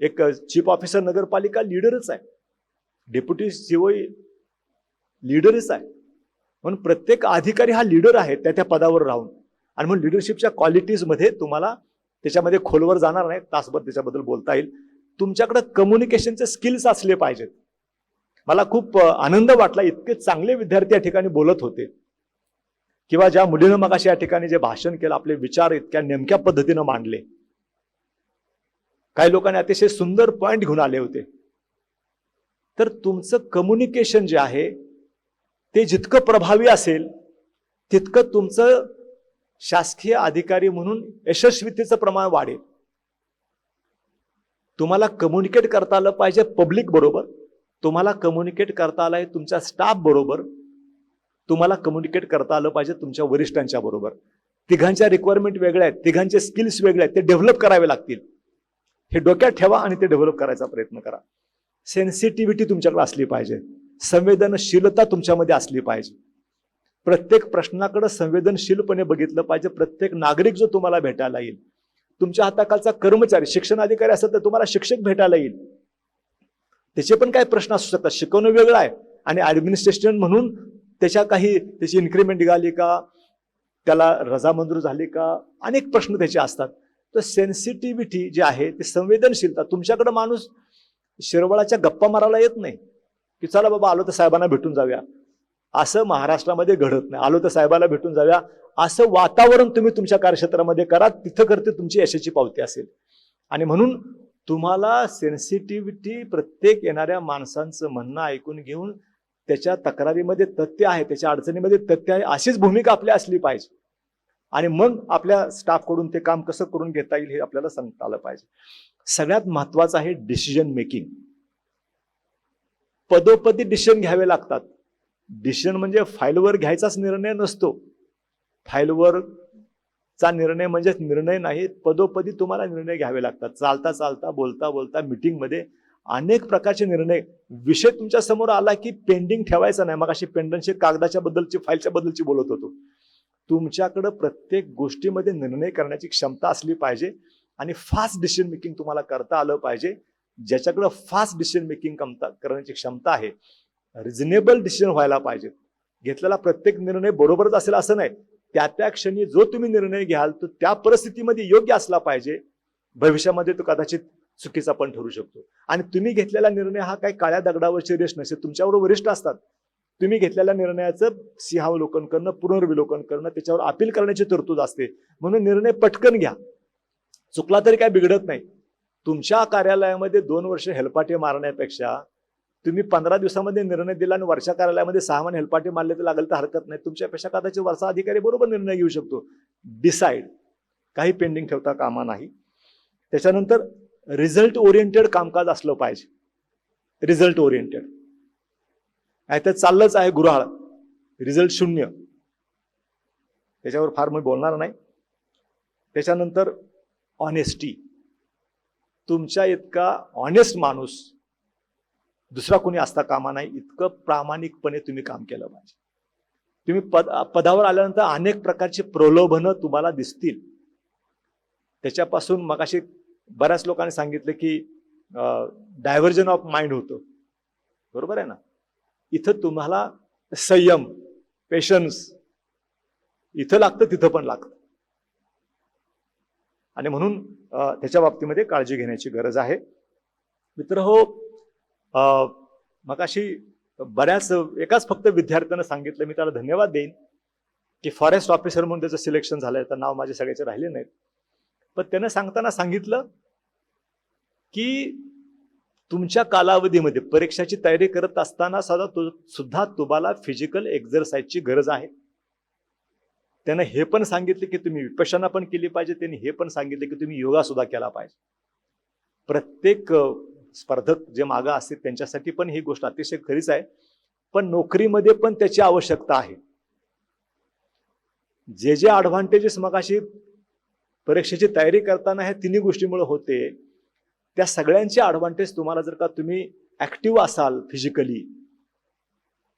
एक चीफ ऑफिसर नगरपालिका लीडरच आहे. डेप्युटी सीईओ लीडरच आहे. म्हणून प्रत्येक अधिकारी हा लीडर आहे त्या पदावर राहून. आणि म्हणून लिडरशिपच्या क्वालिटीज मध्ये तुम्हाला त्याच्यामध्ये खोलवर जाणार नाही, तासभर त्याच्याबद्दल बोलता येईल. तुमच्याकडे कम्युनिकेशनचे स्किल्स असले पाहिजेत. मला खूप आनंद वाटला, इतके चांगले विद्यार्थी या ठिकाणी बोलत होते, किंवा ज्या मुलीनं मगाशी या ठिकाणी जे भाषण केलं, आपले विचार इतक्या नेमक्या पद्धतीनं मांडले. काही लोकांनी अतिशय सुंदर पॉइंट घेऊन आले होते. तर तुमचं कम्युनिकेशन जे आहे ते जितकं प्रभावी असेल तितकं तुमचं शासकीय अधिकारी म्हणून यशस्वीतेचं प्रमाण वाढेल. तुम्हाला कम्युनिकेट करता आलं पाहिजे पब्लिक बरोबर, तुम्हाला कम्युनिकेट करता आलं तुमच्या स्टाफ बरोबर, तुम्हाला कम्युनिकेट करता आलं पाहिजे तुमच्या वरिष्ठांच्या बरोबर. तिघांच्या रिक्वायरमेंट वेगळ्या आहेत, तिघांचे स्किल्स वेगळे आहेत, ते डेव्हलप करावे लागतील. हे डोक्यात ठेवा आणि ते डेव्हलप करायचा प्रयत्न करा. सेन्सिटिव्हिटी तुमच्याकडे असली पाहिजे, संवेदनशीलता तुमच्यामध्ये असली पाहिजे. प्रत्येक प्रश्नाकडे संवेदनशीलपणे बघितलं पाहिजे. प्रत्येक नागरिक जो तुम्हाला भेटायला येईल, तुमच्या हाताखालचा कर्मचारी, शिक्षण अधिकारी असेल तर तुम्हाला शिक्षक भेटायला येईल, त्याचे पण काही प्रश्न असू शकतात. शिकवणं वेगळं आहे आणि ऍडमिनिस्ट्रेशन म्हणून त्याची इन्क्रीमेंट निघाली का, त्याला रजा मंजूर झाली का, अनेक प्रश्न त्याचे असतात. तर सेन्सिटिव्हिटी जी आहे ती संवेदनशीलता. तुमच्याकडे माणूस शिरवळाच्या गप्पा मारायला येत नाही की चला बाबा आलो तर साहेबांना भेटून जाऊया, असं महाराष्ट्रामध्ये घडत नाही. आलो तर साहेबाला भेटून जाऊया असं वातावरण तुम्ही तुमच्या कार्यक्षेत्रामध्ये करा, तिथं करते तुमची यशाची पावती असेल. आणि म्हणून तुम्हाला सेन्सिटिव्हिटी, प्रत्येक येणाऱ्या माणसांचं म्हणणं ऐकून घेऊन त्याच्या तक्रारीमध्ये तथ्य आहे, त्याच्या अडचणीमध्ये तथ्य आहे, अशीच भूमिका आपली असली पाहिजे. आणि मग आपल्या स्टाफकडून ते काम कसं करून घेता येईल हे आपल्याला सांगता आलं पाहिजे. सगळ्यात महत्वाचं आहे डिसिजन मेकिंग. पदोपदी डिसिजन घ्यावे लागतात. डिसिजन म्हणजे फाईलवर घ्यायचाच निर्णय नसतो. फाईलवरचा निर्णय म्हणजे निर्णय नाही, पदोपदी तुम्हाला निर्णय घ्यावे लागतात. चालता चालता, बोलता बोलता, मीटिंगमध्ये अनेक प्रकारचे निर्णय. विषय तुमच्या समोर आला की पेंडिंग ठेवायचा नाही. मग अशी पेंडनची कागदाच्या बद्दलची, फाईलच्या बद्दलची बोलत होतो. तुमच्याकडे प्रत्येक गोष्टीमध्ये निर्णय करण्याची क्षमता असली पाहिजे आणि फास्ट डिसिजन मेकिंग तुम्हाला करता आलं पाहिजे. ज्याच्याकडे फास्ट डिसिजन मेकिंग करण्याची क्षमता आहे, रिझनेबल डिसिजन व्हायला पाहिजे. घेतलेला प्रत्येक निर्णय बरोबरच असेल असं नाही. त्या क्षणी जो तुम्ही निर्णय घ्याल तो त्या परिस्थितीमध्ये योग्य असला पाहिजे. भविष्यामध्ये तो कदाचित चुकीचा पण ठरू शकतो. आणि तुम्ही घेतलेला निर्णय हा काही काळ्या दगडावरची रेष नसेल. तुमच्यावर वरिष्ठ असतात. तुम्ही घेतलेल्या निर्णयाचं सिंहावलोकन करणं, पुनर्विलोकन करणं, त्याच्यावर अपील करण्याची तरतूद असते. म्हणून निर्णय पटकन घ्या. चुकला तरी काय बिघडत नाही. तुमच्या कार्यालयामध्ये 2 वर्ष हेलपाटे मारण्यापेक्षा तुम्ही 15 दिवसामध्ये निर्णय दिला आणि वर्षा कार्यालयामध्ये 6 महिने हेलपाटे मारले तर लागेल तर हरकत नाही. तुमच्यापेक्षा कदाचित वरचा अधिकारी बरोबर निर्णय घेऊ शकतो. डिसाईड, काही पेंडिंग ठेवता कामा नाही. त्याच्यानंतर रिझल्ट ओरिएंटेड कामकाज असलं पाहिजे. रिझल्ट ओरिएंटेड तर चाललंच आहे गुऱ्हाळ, रिझल्ट शून्य, त्याच्यावर फार मी बोलणार नाही. त्याच्यानंतर ऑनेस्टी. तुमच्या इतका ऑनेस्ट माणूस दुसरा कोणी असता कामा नाही. इतकं प्रामाणिकपणे तुम्ही काम केलं पाहिजे. तुम्ही पदावर आल्यानंतर अनेक प्रकारची प्रलोभनं तुम्हाला दिसतील. त्याच्यापासून मगाशी बऱ्याच लोकांनी सांगितलं की डायव्हर्जन ऑफ माइंड होतं. बरोबर आहे ना. इथं तुम्हाला संयम, पेशन्स इथं लागतं, तिथं पण लागतं. आणि म्हणून त्याच्या बाबतीमध्ये काळजी घेण्याची गरज आहे. मित्रहो, मगाशी बऱ्याच एकाच फक्त विद्यार्थ्यानं सांगितलं, मी त्याला धन्यवाद देईन, की फॉरेस्ट ऑफिसर म्हणून त्याचं सिलेक्शन झालंय. तर नाव माझे सगळ्याचे राहिले नाहीत. पण त्यानं सांगताना सांगितलं की तुमच्या कालावधीमध्ये परीक्षाची तयारी करत असताना सुद्धा तुम्हाला फिजिकल एक्झरसाइजची गरज आहे. त्यानं हे पण सांगितले की तुम्ही विपश्यना पण केली पाहिजे. त्यांनी हे पण सांगितले की तुम्ही योगा सुद्धा केला पाहिजे. प्रत्येक स्पर्धक जे मागं असते त्यांच्यासाठी पण ही गोष्ट अतिशय खरीच आहे. पण नोकरीमध्ये पण त्याची आवश्यकता आहे. जे जे ॲडव्हान्टेजेस मगाशी परीक्षेची तयारी करताना ह्या तिन्ही गोष्टीमुळे होते, त्या सगळ्यांचे ॲडव्हान्टेज तुम्हाला जर का तुम्ही ऍक्टिव्ह असाल, फिजिकली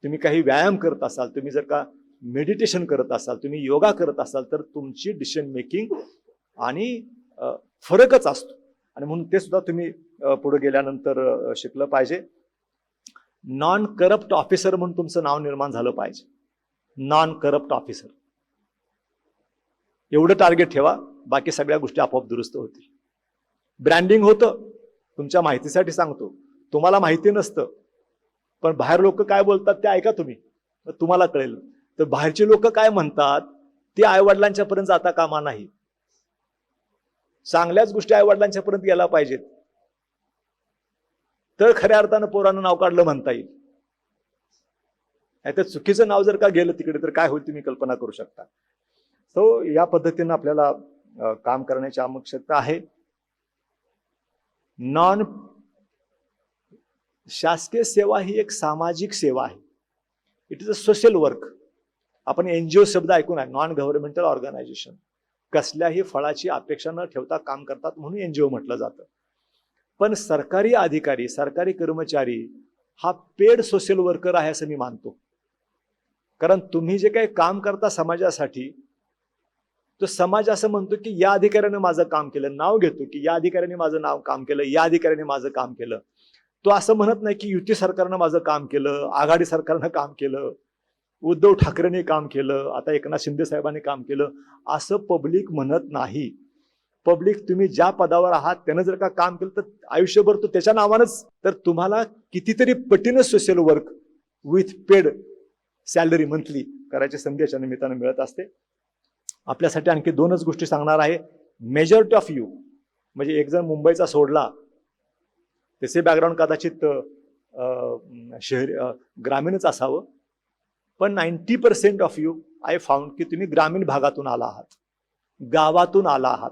तुम्ही काही व्यायाम करत असाल, तुम्ही जर का मेडिटेशन करत असाल, तुम्ही योगा करत असाल, तर तुमची डिसिजन मेकिंग आणि फरकच असतो. आणि म्हणून ते सुद्धा तुम्ही पुढे गेल्यानंतर शिकलं पाहिजे. नॉन करप्ट ऑफिसर म्हणून तुमचं नाव निर्माण झालं पाहिजे. नॉन करप्ट ऑफिसर एवढं टार्गेट ठेवा, बाकी सगळ्या गोष्टी आपोआप दुरुस्त होतील. ब्रँडिंग होतं, तुमच्या माहितीसाठी सांगतो, तुम्हाला माहिती नसतं पण बाहेर लोक काय बोलतात ते ऐका तुम्ही, तुम्हाला कळेल. तर बाहेरचे लोक काय म्हणतात ते आईवडिलांच्या पर्यंत जाता कामा नाही. चांगल्याच गोष्टी आईवडिलांच्या पर्यंत गेला पाहिजेत, तर खऱ्या अर्थानं पोरानं नाव काढलं म्हणता येईल. तर चुकीचं नाव जर का गेलं तिकडे तर काय होईल तुम्ही कल्पना करू शकता. तो या पद्धतीनं आपल्याला काम करण्याची आवश्यकता आहे. नॉन शासकीय सेवा ही एक सामाजिक सेवा आहे. It is a social work. आपण एनजीओ शब्द ऐकून आहे, नॉन गव्हर्नमेंटल ऑर्गनायझेशन. कसल्याही फळाची अपेक्षा न ठेवता काम करतात म्हणून एनजीओ म्हटलं जातं. पण सरकारी अधिकारी, सरकारी कर्मचारी हा पेड सोशल वर्कर आहे असं मी मानतो. कारण तुम्ही जे काही काम करता समाजासाठी, तो समाज असं म्हणतो की या अधिकाऱ्याने माझं काम केलं, नाव घेतो की या अधिकाऱ्याने माझं नाव काम केलं, या अधिकाऱ्याने माझं काम केलं. तो असं म्हणत नाही की युती सरकारनं माझं काम केलं, आघाडी सरकारनं काम केलं, उद्धव ठाकरेंनी काम केलं, आता एकनाथ शिंदे साहेबांनी काम केलं, असं पब्लिक म्हणत नाही. पब्लिक तुम्ही ज्या पदावर आहात त्यानं जर का काम केलं तर आयुष्यभर तो त्याच्या नावानंच. तर तुम्हाला कितीतरी पटीनं social work with paid salary monthly करायची संधी याच्या निमित्तानं मिळत असते. आपल्यासाठी आणखी दोनच गोष्टी सांगणार आहे. मेजॉरिटी ऑफ यू, म्हणजे एक जण मुंबईचा सोडला, त्याचे बॅकग्राऊंड कदाचित शहरी ग्रामीणच असावं, पण 90% ऑफ यू आय फाउंड की तुम्ही ग्रामीण भागातून आला आहात, गावातून आला आहात.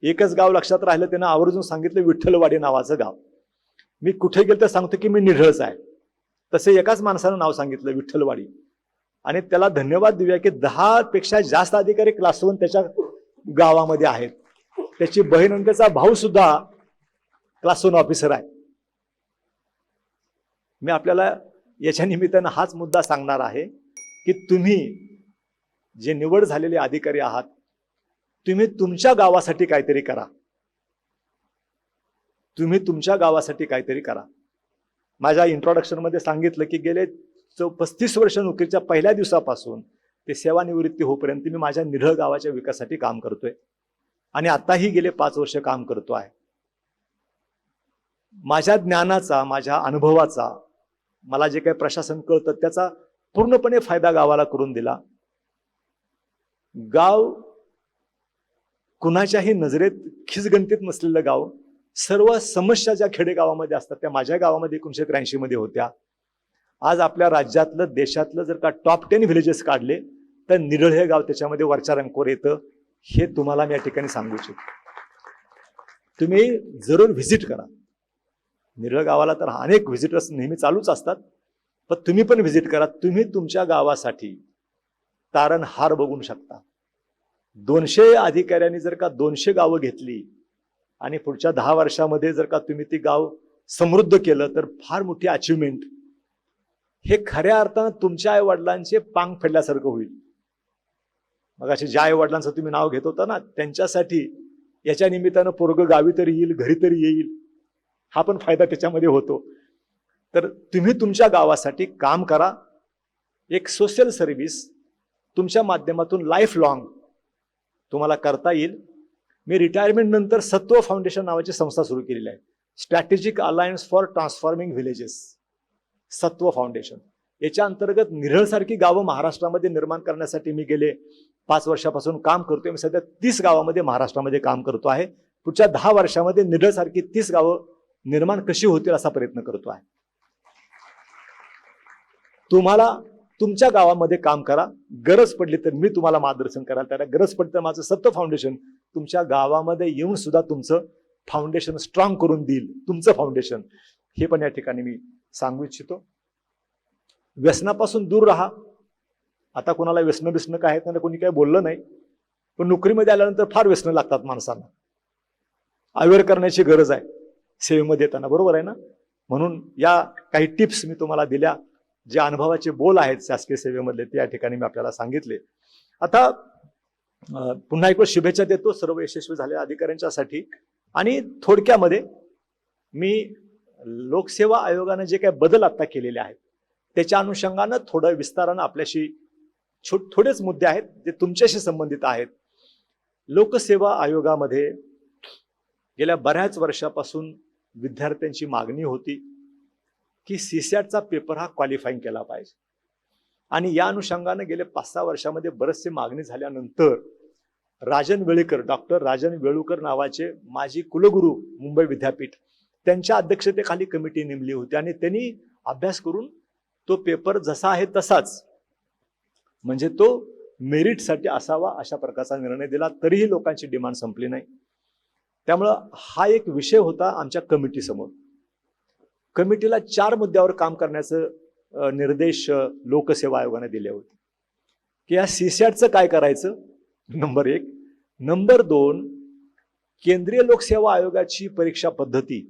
एकच गाव लक्षात राहिलं, त्यानं आवर्जून सांगितलं विठ्ठलवाडी नावाचं गाव. मी कुठे गेलं तर सांगतो की मी निढळच आहे. तसे एकाच माणसानं नाव सांगितलं विठ्ठलवाडी, आणि त्याला धन्यवाद देऊया की 10 पेक्षा जास्त अधिकारी क्लास 1 त्याच्या गावामध्ये आहेत. त्याची बहीण आणि त्याचा भाऊ सुद्धा क्लास 1 ऑफिसर आहे. मी आपल्याला याच्या निमित्तानं हाच मुद्दा सांगणार आहे की तुम्ही जे निवड झालेले अधिकारी आहात, तुम्ही तुमच्या गावासाठी काहीतरी करा. तुम्ही तुमच्या गावासाठी काहीतरी करा. माझ्या इंट्रोडक्शन मध्ये सांगितलं की गेले 35 वर्ष नोकरीच्या पहिल्या दिवसापासून ते सेवानिवृत्ती होईपर्यंत मी माझ्या निढळ गावाच्या विकासासाठी काम करतोय, आणि आताही गेले 5 वर्ष काम करतो आहे. माझ्या ज्ञानाचा, माझ्या अनुभवाचा, मला जे काही प्रशासन कळतं त्याचा पूर्णपणे फायदा गावाला करून दिला. गाव कुणाच्याही नजरेत खिचगणतीत नसलेलं गाव. सर्व समस्या ज्या खेडेगावामध्ये असतात त्या माझ्या गावामध्ये 1983 मध्ये होत्या. आज आपल्या राज्यातलं, देशातलं जर का टॉप 10 व्हिलेजेस काढले तर निढळ हे गाव त्याच्यामध्ये वरच्या रँकवर येतं. हे तुम्हाला मी या ठिकाणी सांगू इच्छितो. तुम्ही जरूर व्हिजिट करा. निढळ गावाला तर अनेक व्हिजिटर्स नेहमी चालूच असतात, पण तुम्ही पण व्हिजिट करा. तुम्ही तुमच्या गावासाठी तारणहार बघू शकता. 200 अधिकाऱ्यांनी जर का 200 गावं घेतली आणि पुढच्या 10 वर्षामध्ये जर का तुम्ही ती गाव समृद्ध केलं तर फार मोठी अचिव्हमेंट. हे खऱ्या अर्थानं तुमच्या आई वडिलांचे पांग फेडल्यासारखं होईल. मग असे ज्या आई वडिलांचं तुम्ही नाव घेत होता ना, त्यांच्यासाठी याच्या निमित्तानं पोरग गावी तरी येईल, घरी तरी येईल, हा पण फायदा त्याच्यामध्ये होतो. तर तुम्ही तुमच्या गावासाठी काम करा. एक सोशल सर्व्हिस तुमच्या माध्यमातून लाईफ लॉंग तुम्हाला करता येईल. मी रिटायरमेंट नंतर सत्व फाउंडेशन नावाची संस्था सुरू केलेली आहे. स्ट्रॅटेजिक अलायन्स फॉर ट्रान्सफॉर्मिंग व्हिलेजेस, सत्व फाउंडेशन. याच्या अंतर्गत निढळसारखी गावं महाराष्ट्रामध्ये निर्माण करण्यासाठी मी गेले 5 वर्षापासून काम करतोय. मी सध्या 30 गावामध्ये महाराष्ट्रामध्ये काम करतो आहे. पुढच्या 10 वर्षामध्ये निढळसारखी 30 गावं निर्माण कशी होतील असा प्रयत्न करतो आहे. तुम्हाला तुमच्या गावामध्ये काम करा. गरज पडली तर मी तुम्हाला मार्गदर्शन करायला तयार. गरज पडली तर माझं सत्व फाउंडेशन तुमच्या गावामध्ये येऊन सुद्धा तुमचं फाउंडेशन स्ट्रॉंग करून देईल. तुमचं फाउंडेशन हे पण या ठिकाणी मी सांगू इच्छितो. व्यसनापासून दूर राहा. आता कोणाला व्यसन बिसन काय आहे त्यांना कोणी काही बोललं नाही, पण नोकरीमध्ये आल्यानंतर फार व्यसनं लागतात माणसांना. अवेअर करण्याची गरज आहे सेवेमध्ये येताना, बरोबर आहे ना. म्हणून या काही टिप्स मी तुम्हाला दिल्या. जे अनुभवाचे बोल आहेत शासकीय सेवेमधले ते या ठिकाणी मी आपल्याला सांगितले. आता पुन्हा एक वेळ शुभेच्छा देतो सर्व यशस्वी झालेल्या अधिकाऱ्यांच्यासाठी. आणि थोडक्यामध्ये मी लोकसेवा आयोगाने जे काही बदल आता केलेले आहेत त्याच्या अनुषंगानं थोडं विस्तारानं आपल्याशी थोडेच मुद्दे आहेत जे तुमच्याशी संबंधित आहेत. लोकसेवा आयोगामध्ये गेल्या बऱ्याच वर्षापासून विद्यार्थ्यांची मागणी होती की सीसॅटचा पेपर हा क्वालिफाईंग केला पाहिजे. आणि या अनुषंगाने गेले 5-6 वर्षामध्ये बरेचसे मागणी झाल्यानंतर राजन वेळुकर, डॉक्टर राजन वेळुकर नावाचे माजी कुलगुरू मुंबई विद्यापीठ, त्यांच्या अध्यक्षतेखाली कमिटी नेमली होती आणि त्यांनी अभ्यास करून तो पेपर जसा आहे तसाच, म्हणजे तो मेरिटसाठी असावा अशा प्रकारचा निर्णय दिला. तरीही लोकांची डिमांड संपली नाही. त्यामुळं हा एक विषय होता आमच्या कमिटीसमोर. कमिटीला 4 मुद्द्यावर काम करण्याचं निर्देश लोकसेवा आयोगाने दिले होते की या सीसॅटचं काय करायचं, नंबर 1. नंबर 2, केंद्रीय लोकसेवा आयोगाची परीक्षा पद्धती,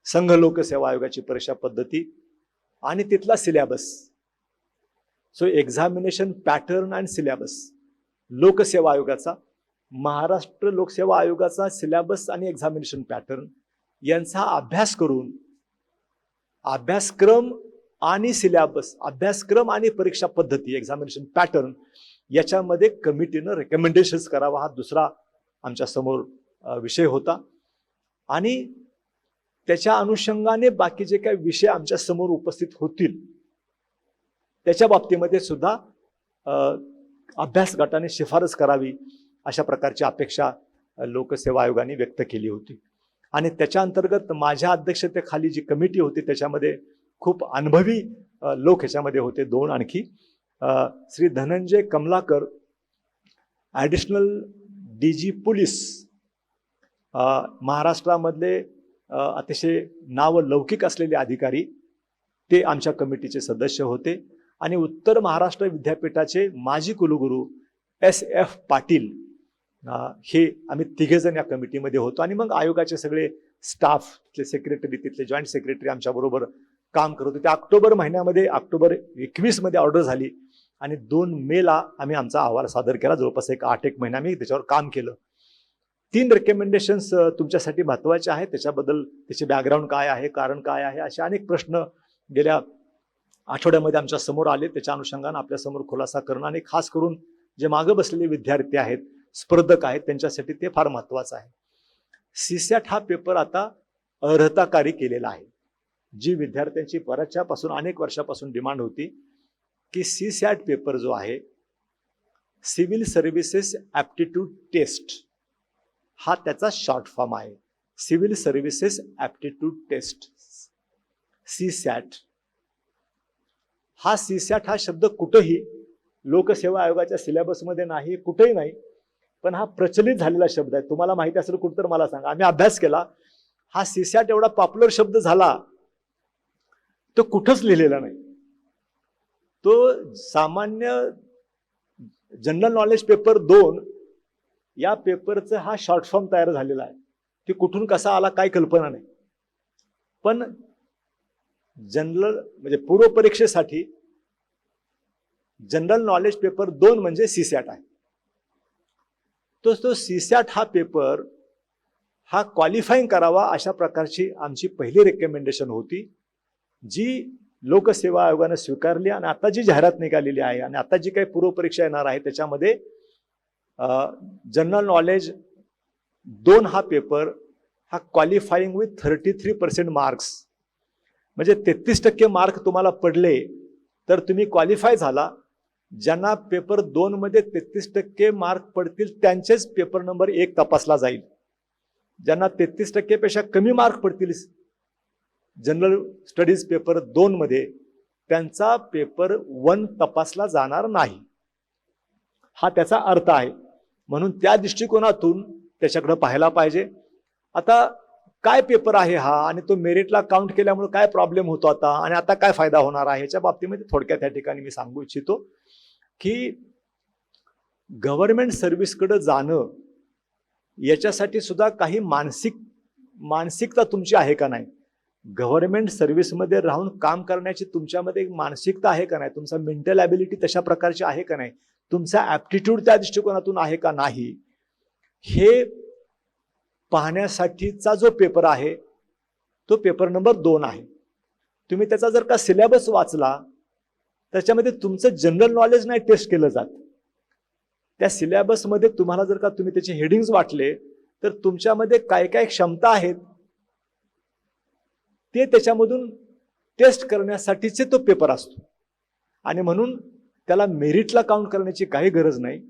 संघ लोकसेवा आयोगाची परीक्षा पद्धती आणि तिथला syllabus. So examination pattern and syllabus, लोकसेवा आयोगाचा, महाराष्ट्र लोकसेवा आयोगाचा सिलेबस आणि एक्झामिनेशन पॅटर्न यांचा अभ्यास करून अभ्यासक्रम आणि सिलेबस, अभ्यासक्रम आणि परीक्षा पद्धती, एक्झामिनेशन पॅटर्न याच्यामध्ये कमिटीनं रेकमेंडेशन्स करावा, हा दुसरा आमच्या समोर विषय होता. आणि त्याच्या अनुषंगाने बाकी जे काही विषय आमच्या समोर उपस्थित होतील त्याच्या बाबतीमध्ये सुद्धा अभ्यास गटाने शिफारस करावी अशा प्रकारची अपेक्षा लोकसेवा आयोगाने व्यक्त केली होती. आणि त्याच्या अंतर्गत माझ्या अध्यक्षतेखाली जी कमिटी होती त्याच्यामध्ये खूप अनुभवी लोक ह्याच्यामध्ये होते. 2 आणखी, Shri Dhananjay Kamalakar, additional DG police, महाराष्ट्रामधले अतिशय नावलौकिक असलेले अधिकारी, ते आमच्या कमिटीचे सदस्य होते. आणि उत्तर महाराष्ट्र विद्यापीठाचे माजी कुलगुरू SF पाटील, हे आम्ही 3 जण या कमिटीमध्ये होतो. आणि मग आयोगाचे सगळे स्टाफ, तिथले सेक्रेटरी, तिथले जॉईंट सेक्रेटरी आमच्या बरोबर काम करत होते. ऑक्टोबर महिन्यामध्ये, ऑक्टोबर 21 मध्ये ऑर्डर झाली आणि 2 मेला आम्ही आमचा अहवाल सादर केला. जवळपास 8 महिने आम्ही त्याच्यावर काम केलं. 3 रेकमेंडेशन्स तुमच्यासाठी महत्वाचे आहेत, त्याच्याबद्दल त्याचे बॅकग्राऊंड काय आहे, कारण काय आहे, असे अनेक प्रश्न गेल्या आठवड्यामध्ये आमच्या समोर आले. त्याच्या अनुषंगाने आपल्या समोर खुलासा करणं आणि खास करून जे मागे बसलेले विद्यार्थी आहेत, स्पर्धक आहेत, त्यांच्यासाठी ते फार महत्वाचं आहे. सीसॅट हा पेपर आता अर्हताकारी केलेला आहे. जी विद्यार्थ्यांची बऱ्याचशापासून अनेक वर्षापासून डिमांड होती की सीसॅट पेपर जो आहे, सिव्हिल सर्व्हिसेस ॲप्टिट्यूड टेस्ट, हा त्याचा शॉर्ट फॉर्म आहे. Civil services aptitude test, CSAT. हा सीसॅट हा शब्द कुठंही लोकसेवा आयोगाच्या सिलेबसमध्ये नाही, कुठेही नाही, पण हा प्रचलित झालेला शब्द आहे. तुम्हाला माहिती असेल कुठं तर मला सांगा. आम्ही अभ्यास केला. हा सीसॅट एवढा पॉप्युलर शब्द झाला, तो कुठंच लिहिलेला नाही. तो सामान्य जनरल नॉलेज पेपर 2 या पेपरचा हा शॉर्ट फॉर्म तयार झालेला आहे. ते कुठून कसा आला काय कल्पना नाही. पण जनरल म्हणजे पूर्व परीक्षेसाठी जनरल नॉलेज पेपर 2 म्हणजे सीसॅट आहे. तो सीसॅट हा पेपर हा क्वालिफाईंग करावा अशा प्रकारची आमची पहिली रेकमेंडेशन होती, जी लोकसेवा आयोगाने स्वीकारली. आणि आता जी जाहिरात निघालेली आहे आणि आता जी काही पूर्व परीक्षा येणार आहे त्याच्यामध्ये जनरल नॉलेज 2 हा पेपर हा क्वालिफाईंग विथ 33% मार्क्स, म्हणजे 33% मार्क तुम्हाला पडले तर तुम्ही क्वालिफाय झाला. ज्यांना पेपर 2 मध्ये 33% मार्क पडतील त्यांचेच पेपर नंबर 1 तपासला जाईल. ज्यांना 33% पेक्षा कमी मार्क पडतील जनरल स्टडीज पेपर 2 मध्ये, त्यांचा पेपर 1 तपासला जाणार नाही. हा त्याचा अर्थ आहे. म्हणून त्या दृष्टिकोनातून त्याच्याकडे पाहायला पाहिजे. आता काय पेपर आहे हा आणि तो मेरिटला काउंट केल्यामुळे काय प्रॉब्लेम होतो आता आणि आता काय फायदा होणार आहे याच्या बाबतीमध्ये थोडक्यात या ठिकाणी मी सांगू इच्छितो की गव्हर्नमेंट सर्व्हिसकडे जाणं याच्यासाठी सुद्धा काही मानसिकता तुमची आहे का नाही. गव्हर्नमेंट सर्व्हिसमध्ये राहून काम करण्याची तुमच्यामध्ये एक मानसिकता आहे का नाही, तुमचा मेंटल ॲबिलिटी तशा प्रकारची आहे का नाही, तुमचा ॲप्टिट्यूड त्या दृष्टिकोनातून आहे का नाही, हे पाहण्यासाठीचा जो पेपर आहे तो पेपर नंबर 2 आहे. तुम्ही त्याचा जर का सिलेबस वाचला त्याच्यामध्ये तुमचं जनरल नॉलेज नाही टेस्ट केलं जात. त्या सिलेबसमध्ये तुम्हाला जर का तुम्ही त्याचे हेडिंग्स वाटले तर तुमच्यामध्ये काय काय क्षमता आहेत ते त्याच्यामधून टेस्ट करण्यासाठीचे तो पेपर असतो आणि म्हणून त्याला मेरिटला काउंट करण्याची काही गरज नाही.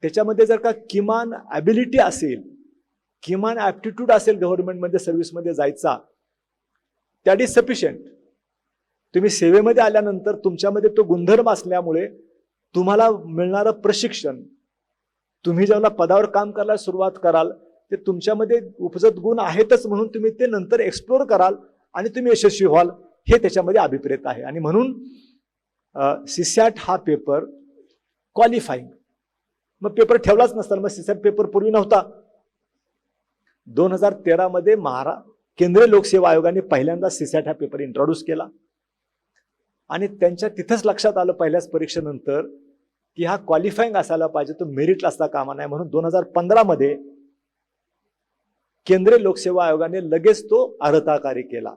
त्याच्यामध्ये जर का किमान ॲबिलिटी असेल, किमान ॲप्टिट्यूड असेल गव्हर्नमेंटमध्ये सर्व्हिसमध्ये जायचा, दॅट इज सफिशियंट. तुम्ही सेवेमध्ये आल्यानंतर तुमच्यामध्ये तो गुणधर्म असल्यामुळे तुम्हाला मिळणारं प्रशिक्षण, तुम्ही ज्यावेळेला पदावर काम करायला सुरुवात कराल ते तुमच्यामध्ये उपजत गुण आहेतच म्हणून तुम्ही ते नंतर एक्सप्लोर कराल आणि तुम्ही यशस्वी व्हाल, हे त्याच्यामध्ये अभिप्रेत आहे. आणि म्हणून सीसॅट हा पेपर क्वालिफाईंग, मग पेपर ठेवलाच नसता, मग सीसॅट पेपर पूर्वी नव्हता. 2013 मध्ये केंद्रीय लोकसेवा आयोगाने पहिल्यांदा सीसॅट हा पेपर इंट्रोड्यूस केला आणि त्यांच्या तिथंच लक्षात आलं पहिल्याच परीक्षेनंतर की हा क्वालिफाईंग असायला पाहिजे, तो मेरिटला असता कामा नाही. म्हणून 2015 मध्ये केंद्रीय लोकसेवा आयोगाने लगेच तो अर्हताकारी केला,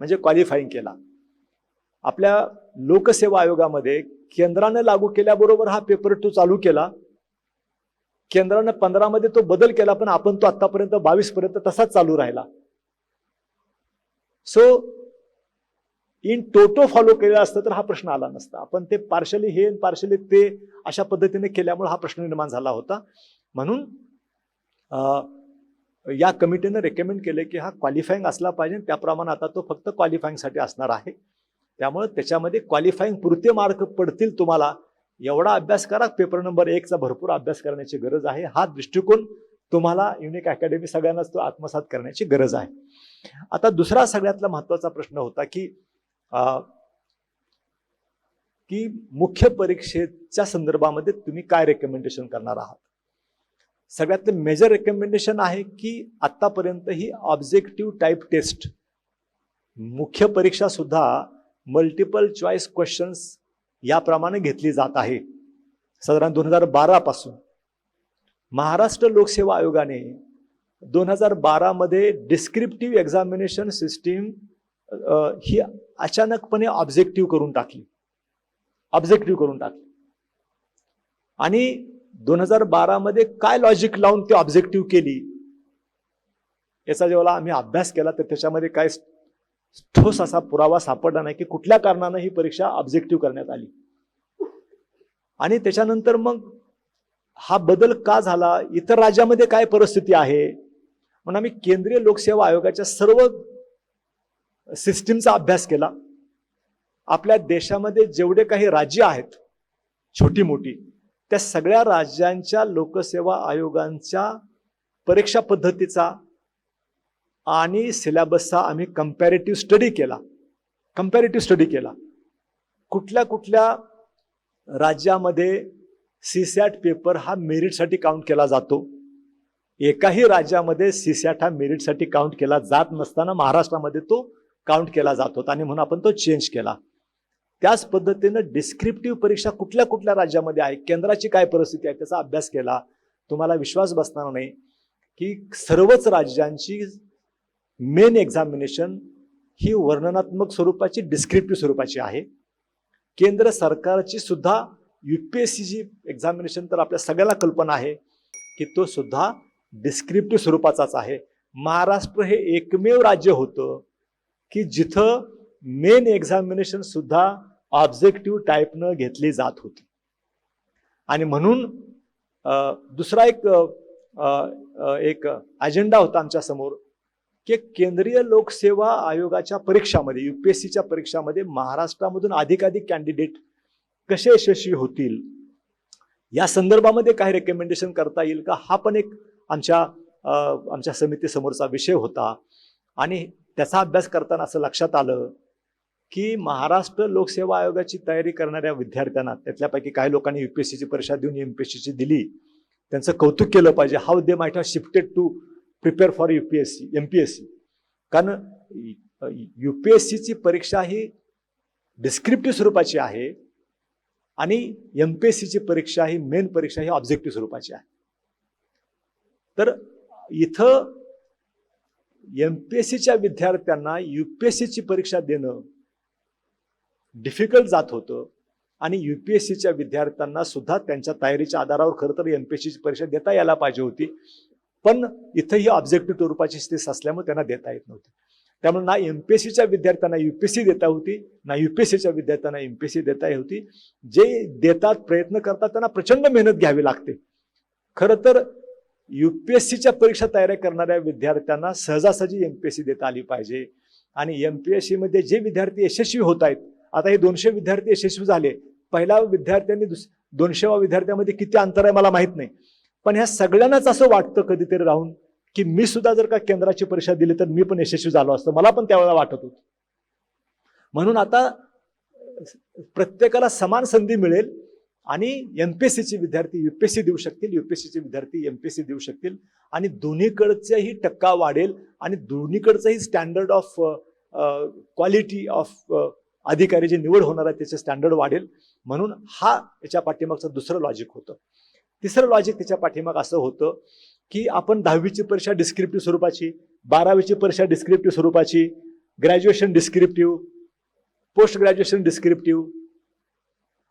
म्हणजे क्वालिफाईंग केला. आपल्या लोकसेवा आयोगामध्ये केंद्राने लागू केल्याबरोबर हा पेपर 2 चालू केला. केंद्राने 15 मध्ये तो बदल केला, पण आपण तो आतापर्यंत 22 पर्यंत तसाच चालू राहिला. सो इन टोटो फॉलो केलं असतं तर हा प्रश्न आला नसता. आपण ते पार्शली हे पार्शली ते अशा पद्धतीने केल्यामुळे हा प्रश्न निर्माण झाला होता. म्हणून या कमिटीने रेकमेंड केले की हा क्वालिफाईंग असला पाहिजे, त्याप्रमाणे आता तो फक्त क्वालिफाईंगसाठी असणार आहे. त्यामुळे त्याच्यामध्ये क्वालिफाईंग पुरते मार्क पडतील तुम्हाला, एवढा अभ्यास करा. पेपर नंबर 1 चा भरपूर अभ्यास करण्याची गरज आहे. हा दृष्टिकोन तुम्हाला युनिक अकॅडमी सगळ्यांनाच तो आत्मसात करण्याची गरज आहे. आता दुसरा सगळ्यातला महत्वाचा प्रश्न होता की मुख्य परीक्षेच्या संदर्भामध्ये तुम्ही काय रेकमेंडेशन करणार आहात. सगळ्यातलं मेजर रेकमेंडेशन आहे की आतापर्यंत ही ऑब्जेक्टिव्ह टाईप टेस्ट, मुख्य परीक्षा सुद्धा मल्टिपल चॉईस क्वेश्चन्स याप्रमाणे घेतली जात आहे. साधारण 2012 पासून महाराष्ट्र लोकसेवा आयोगाने 2012 मध्ये डिस्क्रिप्टिव्ह एक्झामिनेशन सिस्टीम ही अचानकपणे ऑब्जेक्टिव्ह करून टाकली. आणि 2012 मध्ये काय लॉजिक लावून ती ऑब्जेक्टिव्ह केली याचा जेव्हा आम्ही अभ्यास केला तर त्याच्यामध्ये काय ठोस असा पुरावा सापडला नाही की कुठल्या कारणाने ही परीक्षा ऑब्जेक्टिव्ह करण्यात आली. आणि त्याच्यानंतर मग हा बदल का झाला, इतर राज्यामध्ये काय परिस्थिती आहे, म्हणून आम्ही केंद्रीय लोकसेवा आयोगाच्या सर्व सिस्टीमचा अभ्यास केला. आपल्या देशामध्ये जेवढे काही राज्य आहेत छोटी मोठी, त्या सगळ्या राज्यांच्या लोकसेवा आयोगांच्या परीक्षा पद्धतीचा आणि सिलेबसचा आम्ही कंपॅरेटिव्ह स्टडी केला. कुठल्या कुठल्या राज्यामध्ये सीसॅट पेपर हा मेरिटसाठी काउंट केला जातो, एकाही राज्यामध्ये सीसॅट हा मेरिटसाठी काउंट केला जात नसताना महाराष्ट्रामध्ये तो काउंट केला जात होता आणि म्हणून आपण तो चेंज केला. त्याच पद्धतीनं डिस्क्रिप्टिव्ह परीक्षा कुठल्या कुठल्या राज्यामध्ये आहे, केंद्राची काय परिस्थिती आहे त्याचा अभ्यास केला. तुम्हाला विश्वास बसणार नाही की सर्वच राज्यांची मेन एक्झामिनेशन ही वर्णनात्मक स्वरूपाची, डिस्क्रिप्टिव्ह स्वरूपाची आहे. केंद्र सरकारची सुद्धा UPSCची एक्झामिनेशन तर आपल्या सगळ्याला कल्पना आहे की तो सुद्धा डिस्क्रिप्टिव्ह स्वरूपाचाच आहे. महाराष्ट्र हे एकमेव राज्य होतं की जिथं मेन एक्झामिनेशन सुद्धा ऑब्जेक्टिव्ह टाईपनं घेतली जात होती. आणि म्हणून दुसरा एक अजेंडा होता आमच्या समोर की केंद्रीय लोकसेवा आयोगाच्या परीक्षामध्ये, UPSCच्या परीक्षामध्ये महाराष्ट्रामधून अधिकाधिक कॅन्डिडेट कसे यशस्वी होतील या संदर्भामध्ये काही रेकमेंडेशन करता येईल का, हा पण एक आमच्या समितीसमोरचा विषय होता. आणि त्याचा अभ्यास करताना असं लक्षात आलं की महाराष्ट्र लोकसेवा आयोगाची तयारी करणाऱ्या विद्यार्थ्यांना, त्यातल्यापैकी काही लोकांनी UPSCची परीक्षा देऊन MPSCची दिली, त्यांचं कौतुक केलं पाहिजे. How they might have shifted to prepare for MPSC. कारण UPSCची परीक्षा ही डिस्क्रिप्टिव्ह स्वरूपाची आहे आणि MPSCची परीक्षा ही मेन परीक्षा ही ऑब्जेक्टिव्ह स्वरूपाची आहे. तर इथं MPSCच्या विद्यार्थ्यांना UPSCची परीक्षा देणं डिफिकल्ट जात होतं आणि UPSCच्या विद्यार्थ्यांना सुद्धा त्यांच्या तयारीच्या आधारावर खरं तर MPSCची परीक्षा देता यायला पाहिजे होती, पण इथं ही ऑब्जेक्टिव्ह स्वरूपाची स्थिती असल्यामुळे त्यांना देता येत नव्हती. त्यामुळे ना एमपीएससीच्या विद्यार्थ्यांना युपीएससी देता होती, ना युपीएससीच्या विद्यार्थ्यांना एमपीएससी देता होती. जे देतात, प्रयत्न करतात, त्यांना प्रचंड मेहनत घ्यावी लागते. खरं तर युपीएससीच्या परीक्षा तयारी करणाऱ्या विद्यार्थ्यांना सहजासहजी एमपीएससी देता आली पाहिजे. आणि एमपीएससी मध्ये जे विद्यार्थी यशस्वी होत आहेत, आता हे 200 विद्यार्थी यशस्वी झाले, पहिल्या विद्यार्थ्यांनी 200व्या विद्यार्थ्यामध्ये किती अंतर आहे मला माहित नाही, पण ह्या सगळ्यांनाच असं वाटतं कधीतरी राहून की मी सुद्धा जर का केंद्राची परीक्षा दिली तर मी पण यशस्वी झालो असतो, मला पण त्यावेळेला वाटत होतं. म्हणून आता प्रत्येकाला समान संधी मिळेल आणि एमपीएससीचे विद्यार्थी युपीएससी देऊ शकतील, युपीएससीचे विद्यार्थी एमपीएससी देऊ शकतील आणि दोन्हीकडचाही टक्का वाढेल आणि दोन्हीकडचंही स्टँडर्ड ऑफ क्वालिटी ऑफ अधिकारी जे निवड होणार आहे त्याचे स्टँडर्ड वाढेल. म्हणून हा याच्या पाठीमागचं दुसरं लॉजिक होतं. तिसरं लॉजिक त्याच्या पाठीमाग असं होतं की आपण 10वीची परीक्षा डिस्क्रिप्टिव्ह स्वरूपाची, 12वीची परीक्षा डिस्क्रिप्टिव्ह स्वरूपाची, graduation descriptive, post graduation descriptive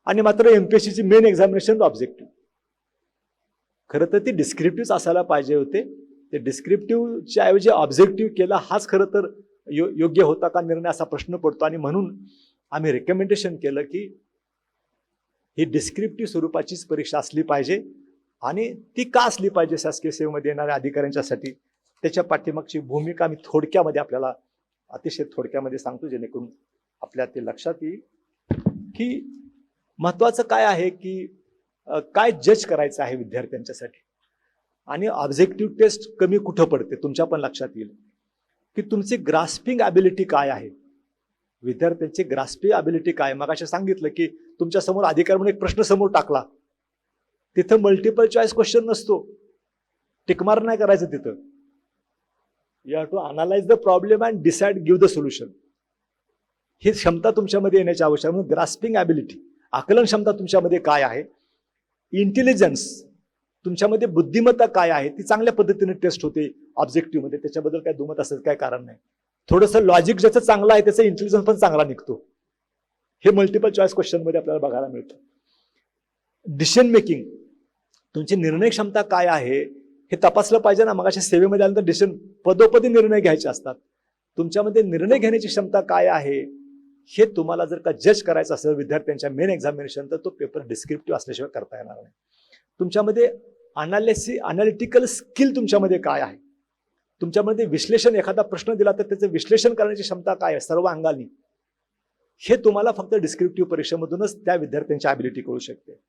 आणि मात्र एमपीएससीची मेन एक्झामिनेशन ऑब्जेक्टिव्ह. खरं तर ती डिस्क्रिप्टिव्ह असायला पाहिजे होते. ते डिस्क्रिप्टिव्हच्या ऐवजी ऑब्जेक्टिव्ह केला हाच खरं तर योग्य होता का निर्णय असा प्रश्न पडतो. आणि म्हणून आम्ही रेकमेंडेशन केलं की ही डिस्क्रिप्टिव्ह स्वरूपाचीच परीक्षा असली पाहिजे. आणि ती का असली पाहिजे शासकीय सेवेमध्ये येणाऱ्या अधिकाऱ्यांच्यासाठी, त्याच्या पाठीमागची भूमिका मी थोडक्यामध्ये आपल्याला अतिशय थोडक्यामध्ये सांगतो, जेणेकरून आपल्या ते लक्षात येईल की महत्वाचं काय आहे की काय जज करायचं आहे विद्यार्थ्यांच्यासाठी. आणि ऑब्जेक्टिव्ह टेस्ट कमी कुठं पडते तुमच्या पण लक्षात येईल की तुमची ग्रास्पिंग ॲबिलिटी काय आहे, विद्यार्थ्यांची ग्रास्पिंग ॲबिलिटी काय. मग अशा सांगितलं की तुमच्या समोर अधिकारी म्हणून एक प्रश्न समोर टाकला, तिथं मल्टिपल चॉईस क्वेश्चन नसतो, टिकमार नाही करायचं तिथं. You have to analyse the problem and decide give the solution. ही क्षमता तुमच्यामध्ये येण्याची आवश्यक आहे. म्हणून ग्रास्पिंग ॲबिलिटी, आकलन क्षमता तुमच्यामध्ये काय आहे, इंटेलिजन्स तुमच्यामध्ये बुद्धिमत्ता काय आहे, ती चांगल्या पद्धतीने टेस्ट होते ऑब्जेक्टिव्ह मध्ये. त्याच्याबद्दल काय दुमत असेल काय कारण नाही. थोडंसं लॉजिक ज्याचं चांगलं आहे त्याचं इंटेलिजन्स पण चांगला निघतो. हे मल्टिपल चॉईस क्वेश्चन मध्ये आपल्याला बघायला मिळतं. डिसिजन मेकिंग, तुमची निर्णय क्षमता काय आहे हे तपासलं पाहिजे ना. मग अशा सेवेमध्ये आल्यानंतर डिसिजन पदोपदी निर्णय घ्यायचे असतात. तुमच्यामध्ये निर्णय घेण्याची क्षमता काय आहे हे तुम्हाला जर का जज करायचं असेल विद्यार्थ्यांच्या मेन एक्झामिनेशन, तर तो पेपर डिस्क्रिप्टिव्ह असल्याशिवाय करता येणार नाही. तुमच्यामध्ये अनालिटिकल स्किल तुमच्यामध्ये काय आहे, तुमच्यामध्ये विश्लेषण, एखादा प्रश्न दिला तर त्याचं विश्लेषण करण्याची क्षमता काय आहे सर्व अंगानी, हे तुम्हाला फक्त डिस्क्रिप्टिव्ह परीक्षेमधूनच त्या विद्यार्थ्यांची ॲबिलिटी कळू शकते.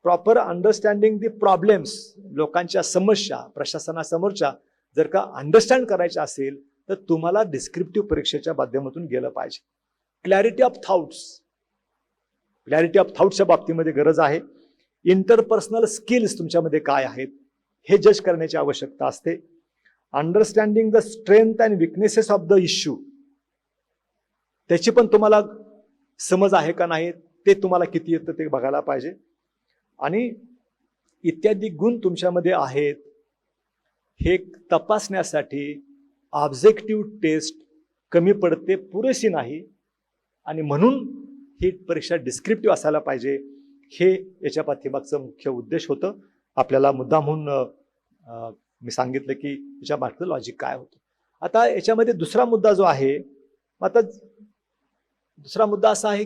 प्रॉपर अंडरस्टँडिंग दी प्रॉब्लेम्स, लोकांच्या समस्या प्रशासनासमोरच्या जर का अंडरस्टँड करायच्या असेल तर तुम्हाला डिस्क्रिप्टिव्ह परीक्षेच्या माध्यमातून गेलं पाहिजे. Clarity of thoughts, clarity of थाउट्सच्या बाबतीमध्ये गरज आहे. इंटरपर्सनल स्किल्स तुमच्यामध्ये काय आहेत हे जज करण्याची आवश्यकता असते. Understanding the strength and weaknesses of the issue, त्याची पण तुम्हाला समज आहे का नाही, ते तुम्हाला किती येतं ते बघायला पाहिजे. आणि इत्यादी गुण तुमच्यामध्ये आहेत हे तपासण्यासाठी ऑब्जेक्टिव्ह टेस्ट कमी पडते, पुरेशी नाही. आणि म्हणून ही परीक्षा डिस्क्रिप्टिव्ह असायला पाहिजे, हे याच्या पाठीमागचं मुख्य उद्देश होतं. आपल्याला मुद्दाम म्हणून मी सांगितलं की याच्या मागचं लॉजिक काय होतं. आता याच्यामध्ये दुसरा मुद्दा जो आहे, आता दुसरा मुद्दा असा आहे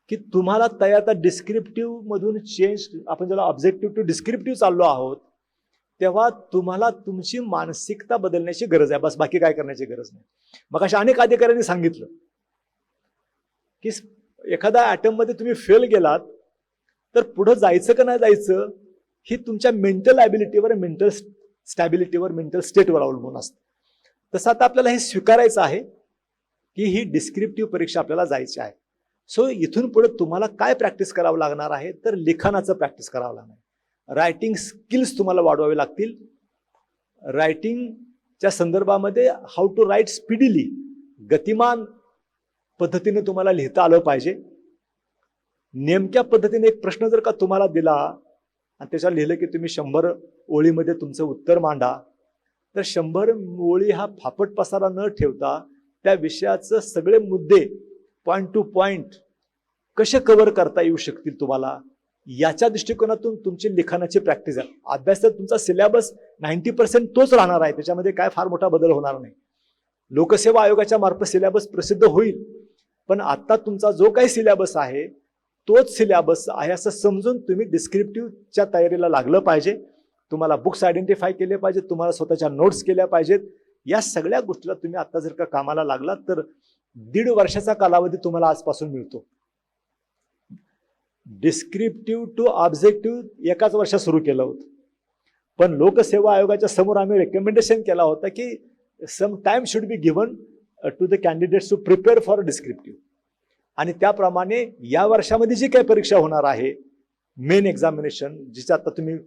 की तुम्हाला तयार डिस्क्रिप्टिव्ह मधून चेंज, आपण ज्याला ऑब्जेक्टिव्ह टू डिस्क्रिप्टिव्ह चाललो आहोत, तेव्हा तुम्हाला तुमची मानसिकता बदलण्याची गरज आहे, बस बाकी काय करण्याची गरज नाही. मग अशा अनेक अधिकाऱ्यांनी सांगितलं की एखाद्या ॲटम मध्ये तुम्ही फेल गेलात तर पुढे जायचं का नाही जायचं ही तुमच्या मेंटल ॲबिलिटीवर, मेंटल स्टॅबिलिटीवर, मेंटल स्टेटवर अवलंबून असतं. तसं आता आपल्याला हे स्वीकारायचं आहे की ही डिस्क्रिप्टिव्ह परीक्षा आपल्याला जायची आहे. सो इथून पुढे तुम्हाला काय प्रॅक्टिस करावं लागणार आहे, तर लिखाणाचं प्रॅक्टिस करावं लागणार आहे. रायटिंग स्किल्स तुम्हाला वाढवावे लागतील. रायटिंगच्या संदर्भामध्ये हाऊ टू राईट स्पीडीली, गतिमान पद्धतीने तुम्हाला लिहिता आलं पाहिजे. नेमक्या पद्धतीने एक प्रश्न जर का तुम्हाला दिला आणि त्याच्यावर लिहिलं की तुम्ही 100 ओळीमध्ये तुमचं उत्तर मांडा, तर 100 ओळी हा फापट पसारा न ठेवता त्या विषयाचं सगळे मुद्दे पॉइंट टू पॉइंट कसे कव्हर करता येऊ शकतील तुम्हाला, याच्या दृष्टिकोनातून तुमची लिखाणाची प्रॅक्टिस आहे. अभ्यास तर तुमचा सिलेबस 90% तोच राहणार आहे, त्याच्यामध्ये काय फार मोठा बदल होणार नाही. लोकसेवा आयोगाच्या मार्फत सिलेबस प्रसिद्ध होईल, पण आता तुमचा जो काही सिलेबस आहे तोच सिलेबस आहे असं समजून तुम्ही डिस्क्रिप्टिव्हच्या तयारीला लागलं पाहिजे. तुम्हाला बुक्स आयडेंटिफाय केले पाहिजेत, तुम्हाला स्वतःच्या नोट्स केल्या पाहिजेत. या सगळ्या गोष्टीला तुम्ही आता जर का कामाला लागलात तर 1.5 वर्षाचा कालावधी तुम्हाला आजपासून मिळतो. डिस्क्रिप्टिव्ह टू ऑब्जेक्टिव्ह एकाच वर्षात सुरू केलं होतं, पण लोकसेवा आयोगाच्या समोर आम्ही रेकमेंडेशन केला होता की some time should be given to the candidates to prepare for descriptive. आणि त्याप्रमाणे या वर्षामध्ये जी काही परीक्षा होणार आहे, मेन एक्झामिनेशन जिची आता तुम्ही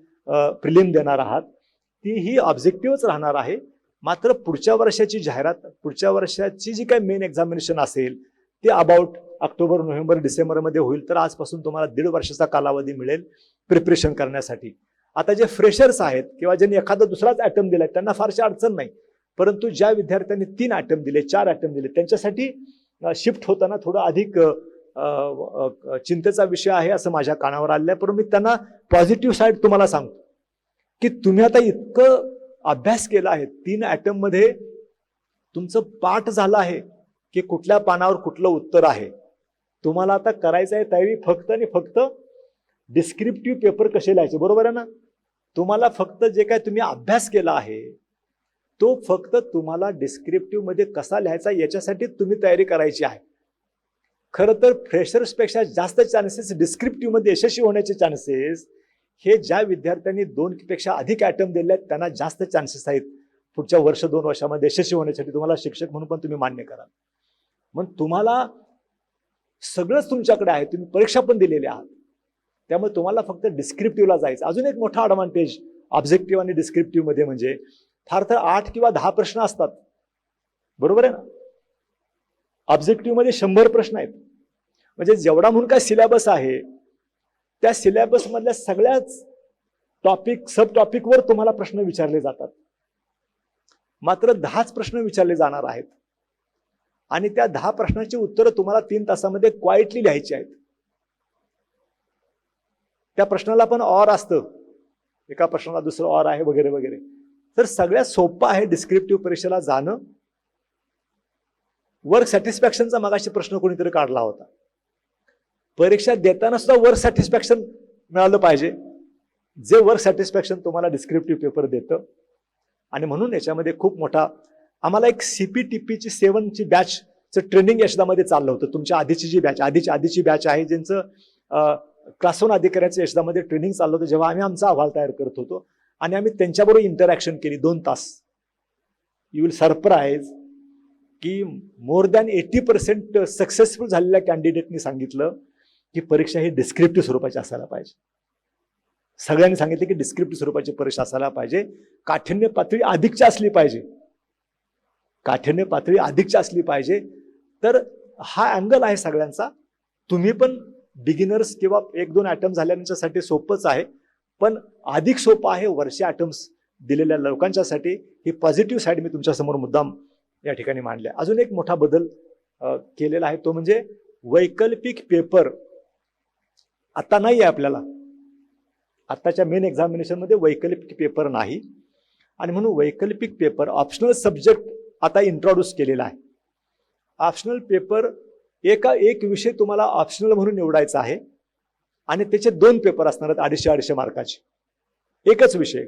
प्रिलिम देणार आहात, ती ही ऑब्जेक्टिव्हच राहणार आहे. मात्र पुढच्या वर्षाची जाहिरात, पुढच्या वर्षाची जी काही मेन एक्झामिनेशन असेल ते अबाउट ऑक्टोबर, नोव्हेंबर, डिसेंबरमध्ये होईल. तर आजपासून तुम्हाला 1.5 वर्षाचा कालावधी मिळेल प्रिपरेशन करण्यासाठी. आता जे फ्रेशर्स आहेत किंवा ज्यांनी एखादा दुसराच अटेम्प्ट दिलाय त्यांना फारशी अडचण नाही, परंतु ज्या विद्यार्थ्यांनी 3 अटेम्प्ट दिले, 4 अटेम्प्ट दिले, त्यांच्यासाठी शिफ्ट होताना थोडं अधिक चिंतेचा विषय आहे असं माझ्या कानावर आलेलं आहे. परंतु मी त्यांना पॉझिटिव्ह साईड तुम्हाला सांगतो की तुम्ही आता इतकं अभ्यास केला आहे, 3 अटेम्प्ट मध्ये तुमचं पाठ झालं आहे की कुठल्या पानावर कुठलं उत्तर आहे. तुम्हाला आता करायचं आहे तयारी फक्त आणि फक्त डिस्क्रिप्टिव्ह पेपर कसे लिहायचे, बरोबर आहे ना. तुम्हाला फक्त जे काय तुम्ही अभ्यास केला आहे तो फक्त तुम्हाला डिस्क्रिप्टिव्ह मध्ये कसा लिहायचा याच्यासाठी तुम्ही तयारी करायची आहे. खरं तर फ्रेशर्सपेक्षा जास्त चान्सेस डिस्क्रिप्टिव्ह मध्ये यशस्वी होण्याचे चान्सेस हे ज्या विद्यार्थ्यांनी 2 पेक्षा अधिक अटेम्प्ट दिले आहेत त्यांना जास्त चान्सेस आहेत पुढच्या 1-2 वर्षामध्ये यशस्वी होण्यासाठी. तुम्हाला शिक्षक म्हणून पण तुम्ही मान्य कराल. मग तुम्हाला सगळंच तुमच्याकडे आहे, तुम्ही परीक्षा पण दिलेली आहात, त्यामुळे तुम्हाला फक्त डिस्क्रिप्टिव्हला जायचं. अजून एक मोठा ॲडव्हान्टेज ऑब्जेक्टिव्ह आणि डिस्क्रिप्टिव्ह मध्ये म्हणजे फार तर 8 किंवा 10 प्रश्न असतात, बरोबर आहे ना. ऑब्जेक्टिव्ह मध्ये 100 प्रश्न आहेत. म्हणजे जेवढा म्हणून काय सिलेबस आहे त्या सिलेबस मधल्या सगळ्याच टॉपिक, सब टॉपिकवर तुम्हाला प्रश्न विचारले जातात. मात्र 10च प्रश्न विचारले जाणार आहेत आणि त्या 10 प्रश्नांची उत्तरं तुम्हाला 3 तासामध्ये क्वाइटली लिहायची आहेत. त्या प्रश्नाला पण ऑर असतं, एका प्रश्नाला दुसरं ऑर आहे वगैरे वगैरे. तर सगळ्यात सोपं आहे डिस्क्रिप्टिव्ह परीक्षेला जाणं. वर्क सॅटिस्फॅक्शनचा मगाशी प्रश्न कोणीतरी काढला होता. परीक्षा देताना सुद्धा वर्क सॅटिस्फॅक्शन मिळालं पाहिजे, जे वर्क सॅटिस्फॅक्शन तुम्हाला डिस्क्रिप्टिव्ह पेपर देतं. आणि म्हणून याच्यामध्ये खूप मोठा आम्हाला एक CPTPची 7ची बॅचचं ट्रेनिंग यशदामध्ये चाललं होतं. तुमच्या आधीची जी बॅच, आधीची बॅच आहे ज्यांचं क्लास 1 अधिकाऱ्याचं यशदामध्ये ट्रेनिंग चाललं होतं, जेव्हा आम्ही आमचा अहवाल तयार करत होतो आणि आम्ही त्यांच्याबरोबर इंटरॅक्शन केली 2 तास. यू विल सरप्राईज की मोर दॅन 80% सक्सेसफुल झालेल्या कॅन्डिडेटनी सांगितलं की परीक्षा ही डिस्क्रिप्टिव्ह स्वरूपाची असायला पाहिजे. सगळ्यांनी सांगितलं की डिस्क्रिप्टिव्ह स्वरूपाची परीक्षा असायला पाहिजे, काठिण्य पातळी अधिकची असली पाहिजे, काठिण्य पातळी अधिकची असली पाहिजे. तर हा अँगल आहे सगळ्यांचा. तुम्ही पण बिगिनर्स किंवा 1-2 अटेम्प्ट झाल्यानंतरसाठी सोपंच आहे, पण अधिक सोपं आहे वर्षे अटेम्प्ट्स दिलेल्या लोकांच्यासाठी. ही पॉझिटिव्ह साईड मी तुमच्यासमोर मुद्दाम या ठिकाणी मांडल्या. अजून एक मोठा बदल केलेला आहे तो म्हणजे वैकल्पिक पेपर आता नाही आहे आपल्याला. आताच्या मेन एक्झामिनेशन मध्ये वैकल्पिक पेपर नाही आणि म्हणून वैकल्पिक पेपर ऑप्शनल सब्जेक्ट आता इंट्रोड्यूस केलेला आहे. ऑप्शनल पेपर एक विषय तुम्हाला ऑप्शनल म्हणून निवडायचा आहे आणि त्याचे 2 पेपर असणार आहेत 250-250 मार्काचे, एकच विषय.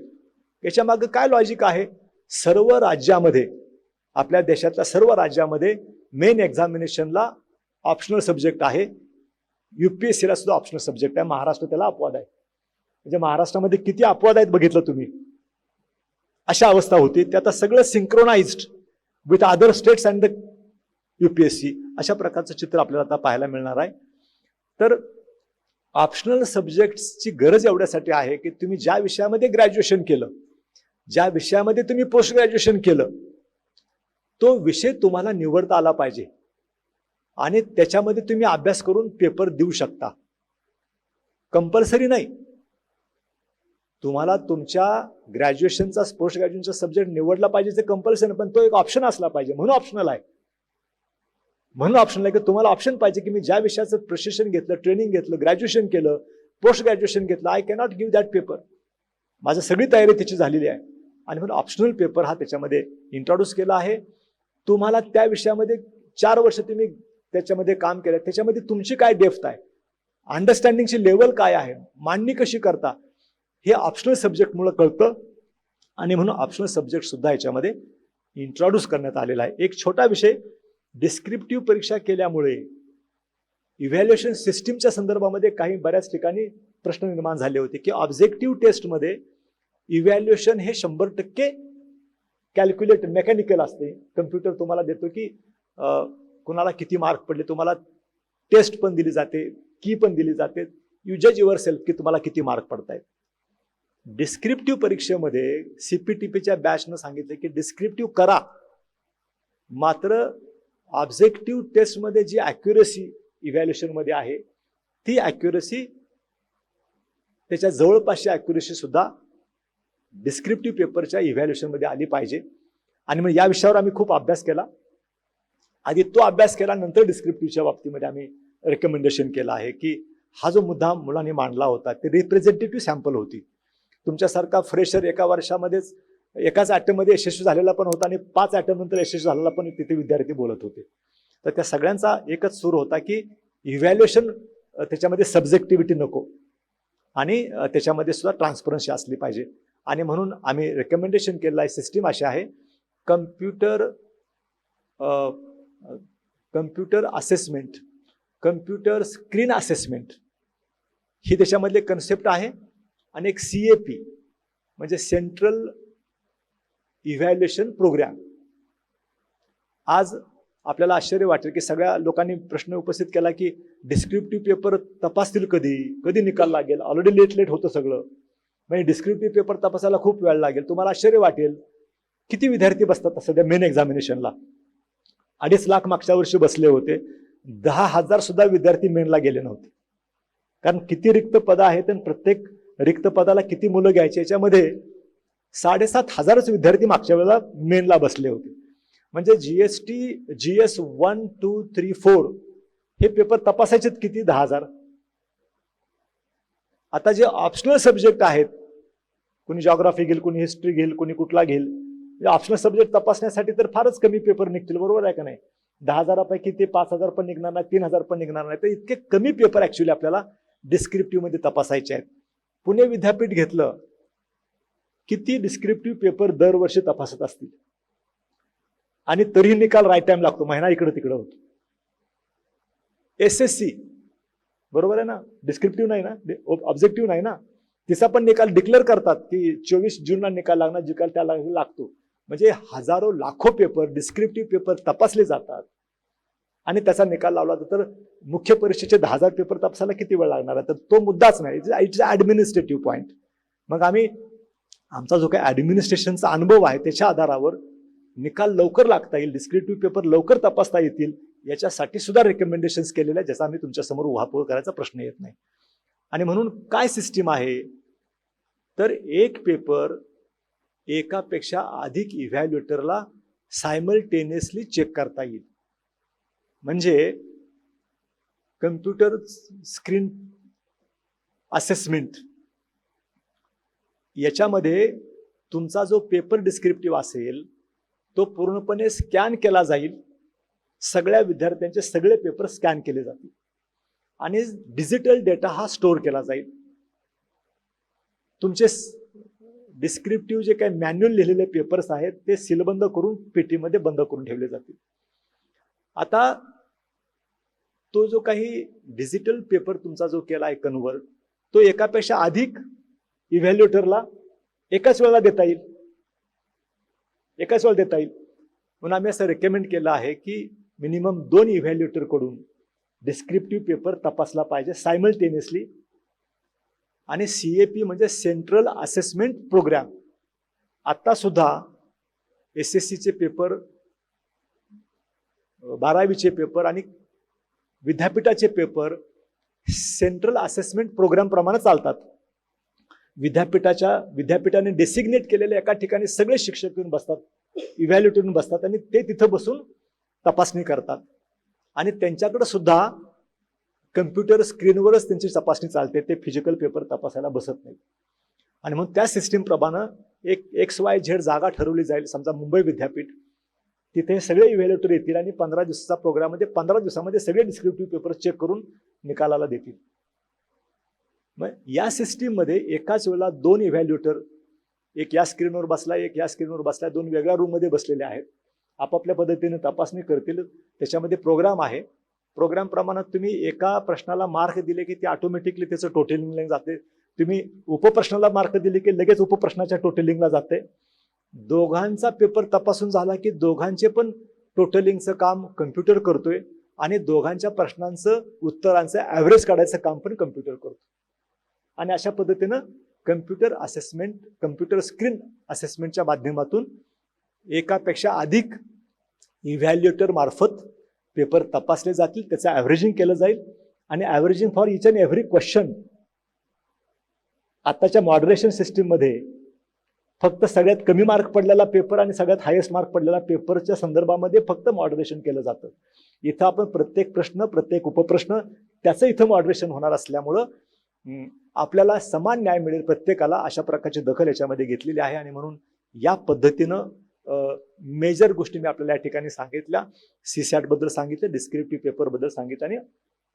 याच्या मागे काय लॉजिक आहे? सर्व राज्यामध्ये, आपल्या देशातल्या सर्व राज्यामध्ये मेन एक्झामिनेशनला ऑप्शनल सब्जेक्ट आहे. UPSCला सुद्धा ऑप्शनल सब्जेक्ट आहे. महाराष्ट्र त्याला अपवाद आहे. म्हणजे महाराष्ट्रामध्ये किती अपवाद आहेत बघितलं तुम्ही. अशा अवस्था होती. ते आता सगळं synchronised with other states and the UPSC अशा प्रकारचं चित्र आपल्याला आता पाहायला मिळणार आहे. तर ऑप्शनल सब्जेक्ट्सची गरज एवढ्यासाठी आहे की तुम्ही ज्या विषयामध्ये ग्रॅज्युएशन केलं, ज्या विषयामध्ये तुम्ही पोस्ट ग्रॅज्युएशन केलं, तो विषय तुम्हाला निवडता आला पाहिजे आणि त्याच्यामध्ये तुम्ही अभ्यास करून पेपर देऊ शकता. कंपल्सरी नाही. तुम्हाला तुमच्या ग्रॅज्युएशनचा पोस्ट ग्रॅज्युएशनचा सब्जेक्ट निवडला पाहिजे ते कंपल्सरी, पण तो एक ऑप्शन असला पाहिजे, म्हणून ऑप्शनल आहे. म्हणून ऑप्शनल आहे की तुम्हाला ऑप्शन पाहिजे की मी ज्या विषयाचं प्रशिक्षण घेतलं, ट्रेनिंग घेतलं, ग्रॅज्युएशन केलं, पोस्ट ग्रॅज्युएशन घेतलं, I cannot give that paper. माझं सगळी तयारी त्याची झालेली आहे आणि म्हणून ऑप्शनल पेपर हा त्याच्यामध्ये इंट्रोड्यूस केला आहे. तुम्हाला त्या विषयामध्ये 4 वर्ष तुम्ही त्याच्यामध्ये काम केलं, त्याच्यामध्ये तुमची काय डेप्थ आहे, अंडरस्टँडिंगची लेवल काय आहे, मांडणी कशी करता, हे ऑप्शनल सब्जेक्टमुळे कळतं. आणि म्हणून ऑप्शनल सब्जेक्ट सुद्धा याच्यामध्ये इंट्रोड्यूस करण्यात आलेला आहे. एक छोटा विषय, डिस्क्रिप्टिव्ह परीक्षा केल्यामुळे इव्हॅल्युएशन सिस्टीमच्या संदर्भामध्ये काही बऱ्याच ठिकाणी प्रश्न निर्माण झाले होते की ऑब्जेक्टिव्ह टेस्टमध्ये इव्हॅल्युएशन हे 100% कॅल्क्युलेट मेकॅनिकल असते. कम्प्युटर तुम्हाला देतो की कुणाला किती मार्क पडले, तुम्हाला टेस्ट पण दिली जाते, की पण दिली जाते, यू जज युअर सेल्फ की तुम्हाला किती मार्क पडतायत. डिस्क्रिप्टिव्ह परीक्षेमध्ये CPTPच्या बॅचनं सांगितलं की डिस्क्रिप्टिव्ह करा, मात्र ऑब्जेक्टिव्ह टेस्टमध्ये जी ॲक्युरसी इव्हॅल्युएशनमध्ये आहे ती ॲक्युरसी, त्याच्या जवळपासची ॲक्युरसी सुद्धा डिस्क्रिप्टिव्ह पेपरच्या इव्हॅल्युएशनमध्ये आली पाहिजे. आणि मग या विषयावर आम्ही खूप अभ्यास केला. आधी तो अभ्यास केला, नंतर डिस्क्रिप्टिव्हच्या बाबतीमध्ये आम्ही रेकमेंडेशन केलं आहे की हा जो मुद्दा मुलांनी मांडला होता ते रिप्रेझेंटेटिव्ह सॅम्पल होती. तुमच्यासारखा फ्रेशर एका वर्षामध्येच एकाच ॲटममध्ये यशस्वी झालेला पण होता आणि 5 ॲटम नंतर यशस्वी झालेला पण तिथे विद्यार्थी बोलत होते. तर त्या सगळ्यांचा एकच सूर होता की इव्हॅल्युएशन त्याच्यामध्ये सब्जेक्टिव्हिटी नको आणि त्याच्यामध्ये सुद्धा ट्रान्सपरन्सी असली पाहिजे. आणि म्हणून आम्ही रेकमेंडेशन केलेलं आहे, सिस्टीम अशी आहे, computer assessment, computer screen assessment ही त्याच्यामधले कन्सेप्ट आहे. आणि एक CAP म्हणजे सेंट्रल इव्हॅल्युएशन प्रोग्राम. आज आपल्याला आश्चर्य वाटेल की सगळ्या लोकांनी प्रश्न उपस्थित केला की डिस्क्रिप्टिव्ह पेपर तपासतील कधी, कधी निकाल लागेल, ऑलरेडी लेट होतं सगळं, म्हणजे डिस्क्रिप्टिव्ह पेपर तपासायला खूप वेळ लागेल. तुम्हाला आश्चर्य वाटेल किती विद्यार्थी बसतात सध्या मेन एक्झामिनेशनला. 2.5 लाख मागच्या वर्षी बसले होते, 10,000 सुद्धा विद्यार्थी मेनला गेले नव्हते. कारण किती रिक्त पदं आहेत आणि प्रत्येक रिक्त पदाला किती मुलं घ्यायची, याच्यामध्ये 7,500 विद्यार्थी मागच्या वेळेला मेनला बसले होते. म्हणजे GS 1, 2, 3, 4 हे पेपर तपासायचे किती, 10,000. आता जे ऑप्शनल सब्जेक्ट आहेत, कोणी जॉग्राफी घेईल, कोणी हिस्ट्री घेईल, कोणी कुठला घेईल, ऑप्शनल सब्जेक्ट तपासण्यासाठी तर फारच कमी पेपर निघतील, बरोबर आहे का नाही. 10,000पैकी ते 5,000 पण निघणार नाही, 3,000 पण निघणार नाही. तर इतके कमी पेपर ऍक्च्युली आपल्याला डिस्क्रिप्टिव्ह मध्ये तपासायचे आहेत. पुणे विद्यापीठ घेतलं, किती डिस्क्रिप्टिव्ह पेपर दरवर्षी तपासत असतील आणि तरीही निकाल राईट टाइम लागतो, महिना इकडं तिकडं होतो. SSC बरोबर आहे ना, डिस्क्रिप्टिव्ह नाही ना, ऑब्जेक्टिव्ह नाही ना, तिचा पण निकाल डिक्लेअर करतात की 24 जूनला निकाल लागणार, निकाल त्याला लागतो. म्हणजे हजारो लाखो पेपर, डिस्क्रिप्टिव्ह पेपर तपासले जातात आणि त्याचा निकाल लावला तर मुख्य परीक्षेचे 10,000 पेपर तपासायला किती वेळ लागणार आहे. तर तो मुद्दाच नाही, इट्स ॲडमिनिस्ट्रेटिव्ह पॉईंट. मग आम्ही आमचा जो काही ॲडमिनिस्ट्रेशनचा अनुभव आहे त्याच्या आधारावर निकाल लवकर लागता येईल, डिस्क्रिप्टिव्ह पेपर लवकर तपासता येतील, याच्यासाठी सुद्धा रेकमेंडेशन्स केलेले आहेत, ज्याचा आम्ही तुमच्यासमोर उहापोह करायचा प्रश्न येत नाही. आणि म्हणून काय सिस्टीम आहे, तर एक पेपर एकापेक्षा अधिक इव्हॅल्युएटरला सायमल्टेनियसली चेक करता येईल. म्हणजे कम्प्युटर स्क्रीन असेसमेंट याच्यामध्ये तुमचा जो पेपर डिस्क्रिप्टिव्ह असेल तो पूर्णपणे स्कॅन केला जाईल, सगळ्या विद्यार्थ्यांचे सगळे पेपर स्कॅन केले जातील आणि डिजिटल डेटा हा स्टोअर केला जाईल. तुमचे डिस्क्रिप्टिव्ह जे काही मॅन्युअल लिहिलेले पेपर्स आहेत ते सीलबंद करून पेटीमध्ये बंद करून ठेवले जातील. आता तो जो काही डिजिटल पेपर तुमचा जो केला आहे कन्वर्ट, तो एकापेक्षा अधिक इव्हॅल्युएटरला एकाच वेळेला देता येईल, एकाच वेळेला देता येईल. म्हणून आम्ही असं रेकमेंड केलं आहे की मिनिमम 2 इव्हॅल्युएटर कडून डिस्क्रिप्टिव्ह पेपर तपासला पाहिजे सायमल्टेनियसली. आणि CAP म्हणजे सेंट्रल असेसमेंट प्रोग्राम. आता सुद्धा SSCचे पेपर, 12वीचे पेपर आणि विद्यापीठाचे पेपर सेंट्रल असेसमेंट प्रोग्राम प्रमाणे चालतात. विद्यापीठाने डेसिग्नेट केलेल्या एका ठिकाणी सगळे शिक्षक येऊन बसतात, इव्हॅल्युएट येऊन बसतात आणि ते तिथं बसून तपासणी करतात. आणि त्यांच्याकडे सुद्धा कम्प्युटर स्क्रीनवरच त्यांची तपासणी चालते, ते फिजिकल पेपर तपासायला बसत नाही. आणि म्हणून त्या सिस्टीम प्रमाणे एक XYZ जागा ठरवली जाईल. समजा मुंबई विद्यापीठ तिथे सगळे इव्हॅल्युएटर येतील आणि 15 दिवसाचा प्रोग्राममध्ये 15 दिवसामध्ये सगळे डिस्क्रिप्टिव्ह पेपर चेक करून निकालाला देतील. मग या सिस्टीममध्ये एकाच वेळेला 2 इव्हॅल्युएटर, एक या स्क्रीनवर बसला, एक या स्क्रीनवर बसला, 2 वेगळ्या रूममध्ये बसलेले आहेत. आपापल्या पद्धतीने तपासणी करतील. त्याच्यामध्ये प्रोग्राम आहे. प्रोग्राम प्रमाणे तुम्ही एका प्रश्नाला मार्क दिले की ते ऑटोमॅटिकली त्याचं टोटलिंगला जाते. तुम्ही उपप्रश्नाला मार्क दिले की लगेच उपप्रश्नाच्या टोटलिंगला जाते. दोघांचा पेपर तपासून झाला की दोघांचे पण टोटलिंगचं काम कम्प्युटर करतोय आणि दोघांच्या प्रश्नांचं उत्तरांचं ॲव्हरेज काढायचं काम पण कम्प्युटर करतो. आणि अशा पद्धतीनं कम्प्युटर असेसमेंट, कम्प्युटर स्क्रीन असेसमेंटच्या माध्यमातून एकापेक्षा अधिक इव्हॅल्युएटर मार्फत पेपर तपासले जातील, त्याचं ॲव्हरेजिंग केलं जाईल आणि averaging for each and every question. आताच्या मॉडरेशन सिस्टीममध्ये फक्त सगळ्यात कमी मार्क पडलेला पेपर आणि सगळ्यात हायेस्ट मार्क पडलेला पेपरच्या संदर्भामध्ये फक्त मॉडरेशन केलं जातं. इथं आपण प्रत्येक प्रश्न, प्रत्येक उपप्रश्न त्याचं इथं मॉडरेशन होणार असल्यामुळं आपल्याला समान न्याय मिळेल प्रत्येकाला, अशा प्रकारची दखल याच्यामध्ये घेतलेली आहे. आणि म्हणून या पद्धतीनं मेजर गोष्टी मी आपल्याला या ठिकाणी सांगितल्या. CSAT बद्दल सांगितलं, डिस्क्रिप्टिव्ह पेपर बद्दल सांगितलं आणि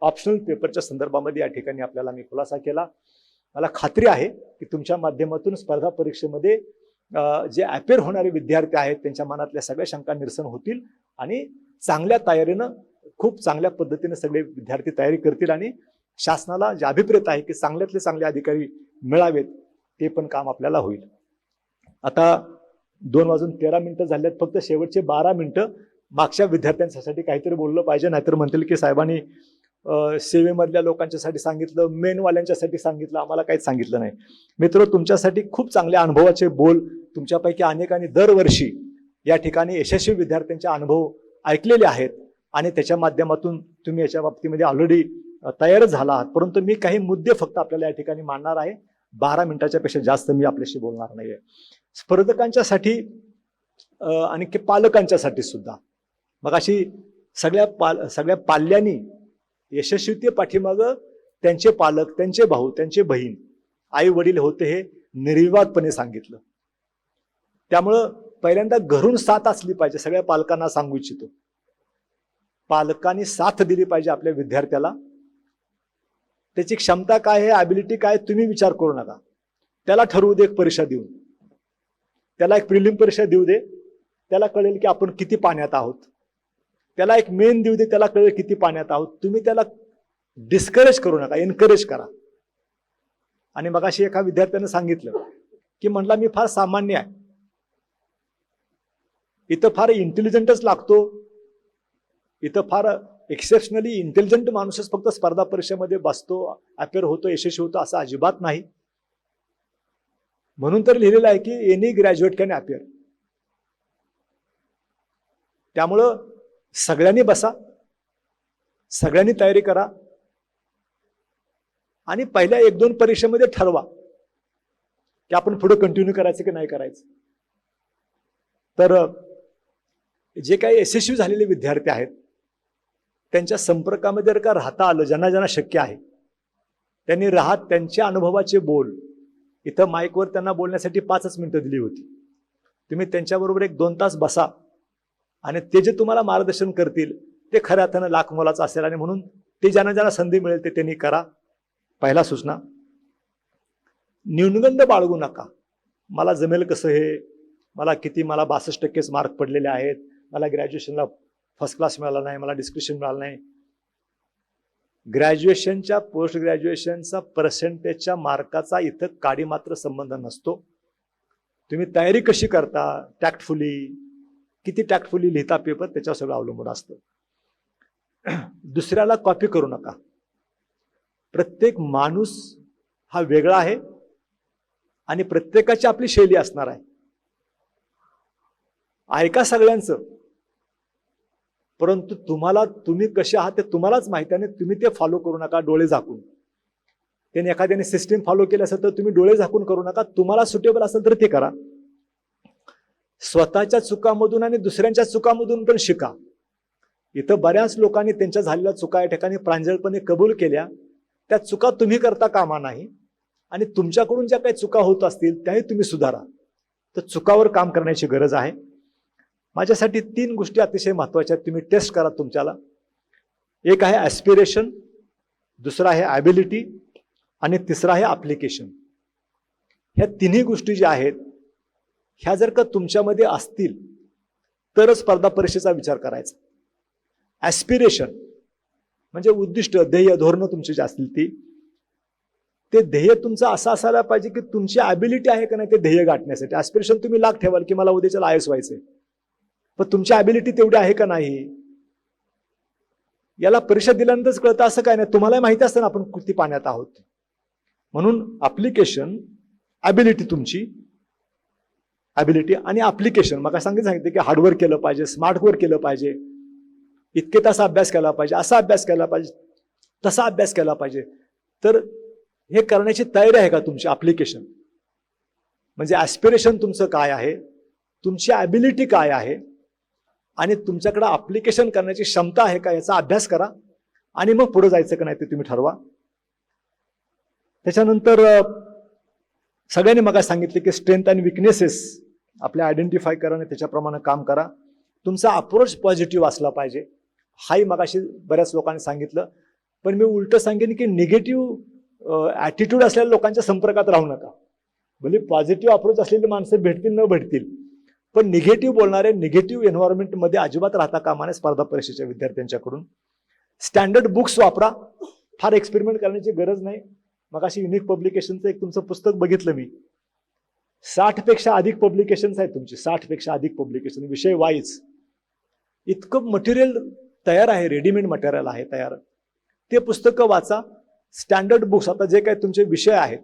ऑप्शनल पेपरच्या संदर्भामध्ये या ठिकाणी आपल्याला मी खुलासा केला. मला खात्री आहे की तुमच्या माध्यमातून स्पर्धा परीक्षेमध्ये जे अपेअर होणारे विद्यार्थी आहेत त्यांच्या मनातल्या सगळ्या शंका निरसन होतील आणि चांगल्या तयारीनं, खूप चांगल्या पद्धतीने सगळे विद्यार्थी तयारी करतील आणि शासनाला जे अभिप्रेत आहे की चांगल्यातले चांगले अधिकारी मिळावेत ते पण काम आपल्याला होईल. आता 2:13 झाल्यात. फक्त शेवटचे 12 मिनिटं मागच्या विद्यार्थ्यांसाठी काहीतरी बोललं पाहिजे, नाहीतर म्हणतील की साहेबांनी सेवेमधल्या लोकांच्यासाठी सांगितलं, मेनवाल्यांच्यासाठी सांगितलं, आम्हाला काहीच सांगितलं नाही. मित्र, तुमच्यासाठी खूप चांगल्या अनुभवाचे बोल तुमच्यापैकी अनेकांनी दरवर्षी या ठिकाणी यशस्वी विद्यार्थ्यांचे अनुभव ऐकलेले आहेत आणि त्याच्या माध्यमातून तुम्ही याच्या बाबतीमध्ये ऑलरेडी तयारच झाला आहात. परंतु मी काही मुद्दे फक्त आपल्याला या ठिकाणी मांडणार आहे. 12 मिनिटाच्या पेक्षा जास्त मी आपल्याशी बोलणार नाहीये. स्पर्धकांच्यासाठी आणि पालकांच्यासाठी सुद्धा मग अशी सगळ्या पाल्यांनी यशस्वीते पाठीमागं त्यांचे पालक, त्यांचे भाऊ, त्यांचे बहीण, आई वडील होते हे निर्विवादपणे सांगितलं. त्यामुळं पहिल्यांदा घरून साथ असली पाहिजे. सगळ्या पालकांना सांगू इच्छितो, पालकांनी साथ दिली पाहिजे आपल्या विद्यार्थ्याला. त्याची क्षमता काय आहे, ॲबिलिटी काय, तुम्ही विचार करू नका. त्याला ठरवू दे, एक परीक्षा देऊन, त्याला एक प्रिलिम परीक्षा देऊ दे, त्याला कळेल की आपण किती पाण्यात आहोत. त्याला एक मेन देऊ दे, त्याला कळेल किती पाण्यात आहोत. तुम्ही त्याला डिस्करेज करू नका, एनकरेज करा. आणि मग अशी एका विद्यार्थ्यानं सांगितलं की म्हणला मी फार सामान्य आहे, इथं फार इंटेलिजंटच लागतो, इथं फार एक्सेप्शनली इंटेलिजंट माणूसच फक्त स्पर्धा परीक्षेमध्ये बसतो, अपेअर होतो, यशस्वी होतो, असं अजिबात नाही. म्हणून तर लिहिलेलं आहे की एनी ग्रॅज्युएट कॅन अपेअर. त्यामुळं सगळ्यांनी बसा, सगळ्यांनी तयारी करा आणि पहिल्या 1-2 परीक्षेमध्ये ठरवा की आपण पुढे कंटिन्यू करायचं की नाही करायचं. तर जे काही यशस्वी झालेले विद्यार्थी आहेत त्यांच्या संपर्कामध्ये जर का राहता आलं, ज्यांना ज्यांना शक्य आहे त्यांनी राहत त्यांच्या अनुभवाचे बोल, इथं माईकवर त्यांना बोलण्यासाठी 5च मिनिटं दिली होती. तुम्ही त्यांच्याबरोबर 1-2 तास बसा आणि ते जे तुम्हाला मार्गदर्शन करतील ते खऱ्या अर्थानं लाख मोलाचं असेल. आणि म्हणून ते ज्यांना ज्यांना संधी मिळेल ते त्यांनी करा. पहिला सूचना, न्यूनगंड बाळगू नका. मला जमेल कसं हे, मला 62% मार्क पडलेले आहेत, मला ग्रॅज्युएशनला फर्स्ट क्लास मिळाला नाही, मला डिस्क्रिप्शन मिळालं नाही. ग्रॅज्युएशनच्या पोस्ट ग्रॅज्युएशनचा पर्सेंटेजच्या मार्काचा इथं काडी मात्र संबंध नसतो. तुम्ही तयारी कशी करता, टॅक्टफुली, किती टॅक्टफुली लिहिता पेपर, त्याच्यावर सगळं अवलंबून असतं. दुसऱ्याला कॉपी करू नका. प्रत्येक माणूस हा वेगळा आहे आणि प्रत्येकाची आपली शैली असणार आहे. ऐका सगळ्यांचं, परंतु तुम्ही कसे आहात ते तुम्हालाच माहिती आहे. तुम्ही ते फॉलो करू नका डोळे झाकून. त्याने एखाद्याने सिस्टीम फॉलो केली असेल तर तुम्ही डोळे झाकून करू नका. तुम्हाला सुटेबल असेल तर ते करा. स्वतःच्या चुकामधून आणि दुसऱ्यांच्या चुकामधून पण शिका. इथं बऱ्याच लोकांनी त्यांच्या झालेल्या चुका या ठिकाणी प्रांजळपणे कबूल केल्या. त्या चुका तुम्ही करता कामा नाही आणि तुमच्याकडून ज्या काही चुका होत असतील त्याही तुम्ही सुधारा. तर चुकावर काम करण्याची गरज आहे. माझ्यासाठी 3 गोष्टी अतिशय महत्त्वाच्या आहेत, तुम्ही टेस्ट करा तुमच्याला. एक आहे ॲस्पिरेशन, दुसरा आहे ॲबिलिटी आणि तिसरा आहे ॲप्लिकेशन. ह्या तिन्ही गोष्टी ज्या आहेत ह्या जर का तुमच्यामध्ये असतील तरच स्पर्धा परीक्षेचा विचार करायचा. ॲस्पिरेशन म्हणजे उद्दिष्ट, ध्येय, धोरणं तुमची जी असतील ते ध्येय तुमचं असं असायला पाहिजे की तुमची ॲबिलिटी आहे का नाही ते ध्येय गाठण्यासाठी. ॲस्पिरेशन तुम्ही लाख ठेवाल की मला उद्याच्याला आय एस व्हायचंय, पण तुमची ॲबिलिटी तेवढी आहे का नाही याला परीक्षा दिल्यानंतरच कळतं. असं काय नाही, तुम्हाला माहिती असतं ना आपण किती पाण्यात आहोत. म्हणून ॲप्लिकेशन, ॲबिलिटी तुमची, ॲबिलिटी आणि ॲप्लिकेशन. मग सांगितलं की हार्डवर्क केलं पाहिजे, स्मार्ट वर्क केलं पाहिजे, इतके तास अभ्यास केला पाहिजे, असा अभ्यास केला पाहिजे, तसा अभ्यास केला पाहिजे. तर हे करण्याची तयारी आहे का तुमची? ॲप्लिकेशन म्हणजे ॲस्पिरेशन तुमचं काय आहे, तुमची ॲबिलिटी काय आहे आणि तुमच्याकडे ॲप्लिकेशन करण्याची क्षमता आहे का याचा अभ्यास करा आणि मग पुढे जायचं का नाही ते तुम्ही ठरवा. त्याच्यानंतर सगळ्यांनी मग सांगितले की स्ट्रेंथ आणि विकनेसेस आपल्या आयडेंटिफाय करा आणि त्याच्याप्रमाणे काम करा. तुमचा अप्रोच पॉझिटिव्ह असला पाहिजे, हाही मगाशी बऱ्याच लोकांनी सांगितलं. पण मी उलट सांगेन की निगेटिव्ह ॲटिट्यूड असलेल्या लोकांच्या संपर्कात राहू नका. भले पॉझिटिव्ह अप्रोच असलेली माणसं भेटतील न भेटतील, पण निगेटिव्ह बोलणारे निगेटिव्ह एन्व्हायरमेंटमध्ये अजिबात राहता कामा नये स्पर्धा परीक्षेच्या विद्यार्थ्यांच्याकडून. स्टँडर्ड बुक्स वापरा, फार एक्सपेरिमेंट करण्याची गरज नाही. मग अशी युनिक पब्लिकेशनचं एक तुमचं पुस्तक बघितलं मी, 60 पेक्षा अधिक पब्लिकेशन्स आहेत तुमची, 60 पेक्षा अधिक पब्लिकेशन विषय वाईज. इतकं मटेरियल तयार आहे, रेडीमेड मटेरियल आहे तयार. ते पुस्तकं वाचा. स्टँडर्ड बुक्स, आता जे काही तुमचे विषय आहेत,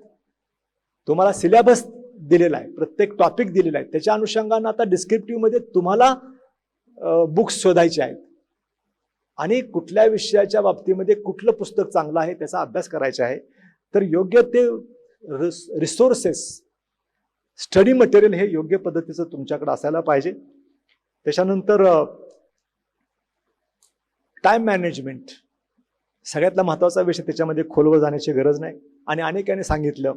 तुम्हाला सिलेबस दिलेला आहे, प्रत्येक टॉपिक दिलेला आहे, त्याच्या अनुषंगानं आता डिस्क्रिप्टिव्ह मध्ये तुम्हाला बुक्स शोधायचे आहेत आणि कुठल्या विषयाच्या बाबतीमध्ये कुठलं पुस्तक चांगलं आहे त्याचा अभ्यास करायचा आहे. तर योग्य ते रिसोर्सेस, स्टडी मटेरियल हे योग्य पद्धतीचं तुमच्याकडे असायला पाहिजे. त्याच्यानंतर टाइम मॅनेजमेंट सगळ्यातला महत्वाचा विषय, त्याच्यामध्ये खोलवर जाण्याची गरज नाही. आणि अनेकांनी सांगितलं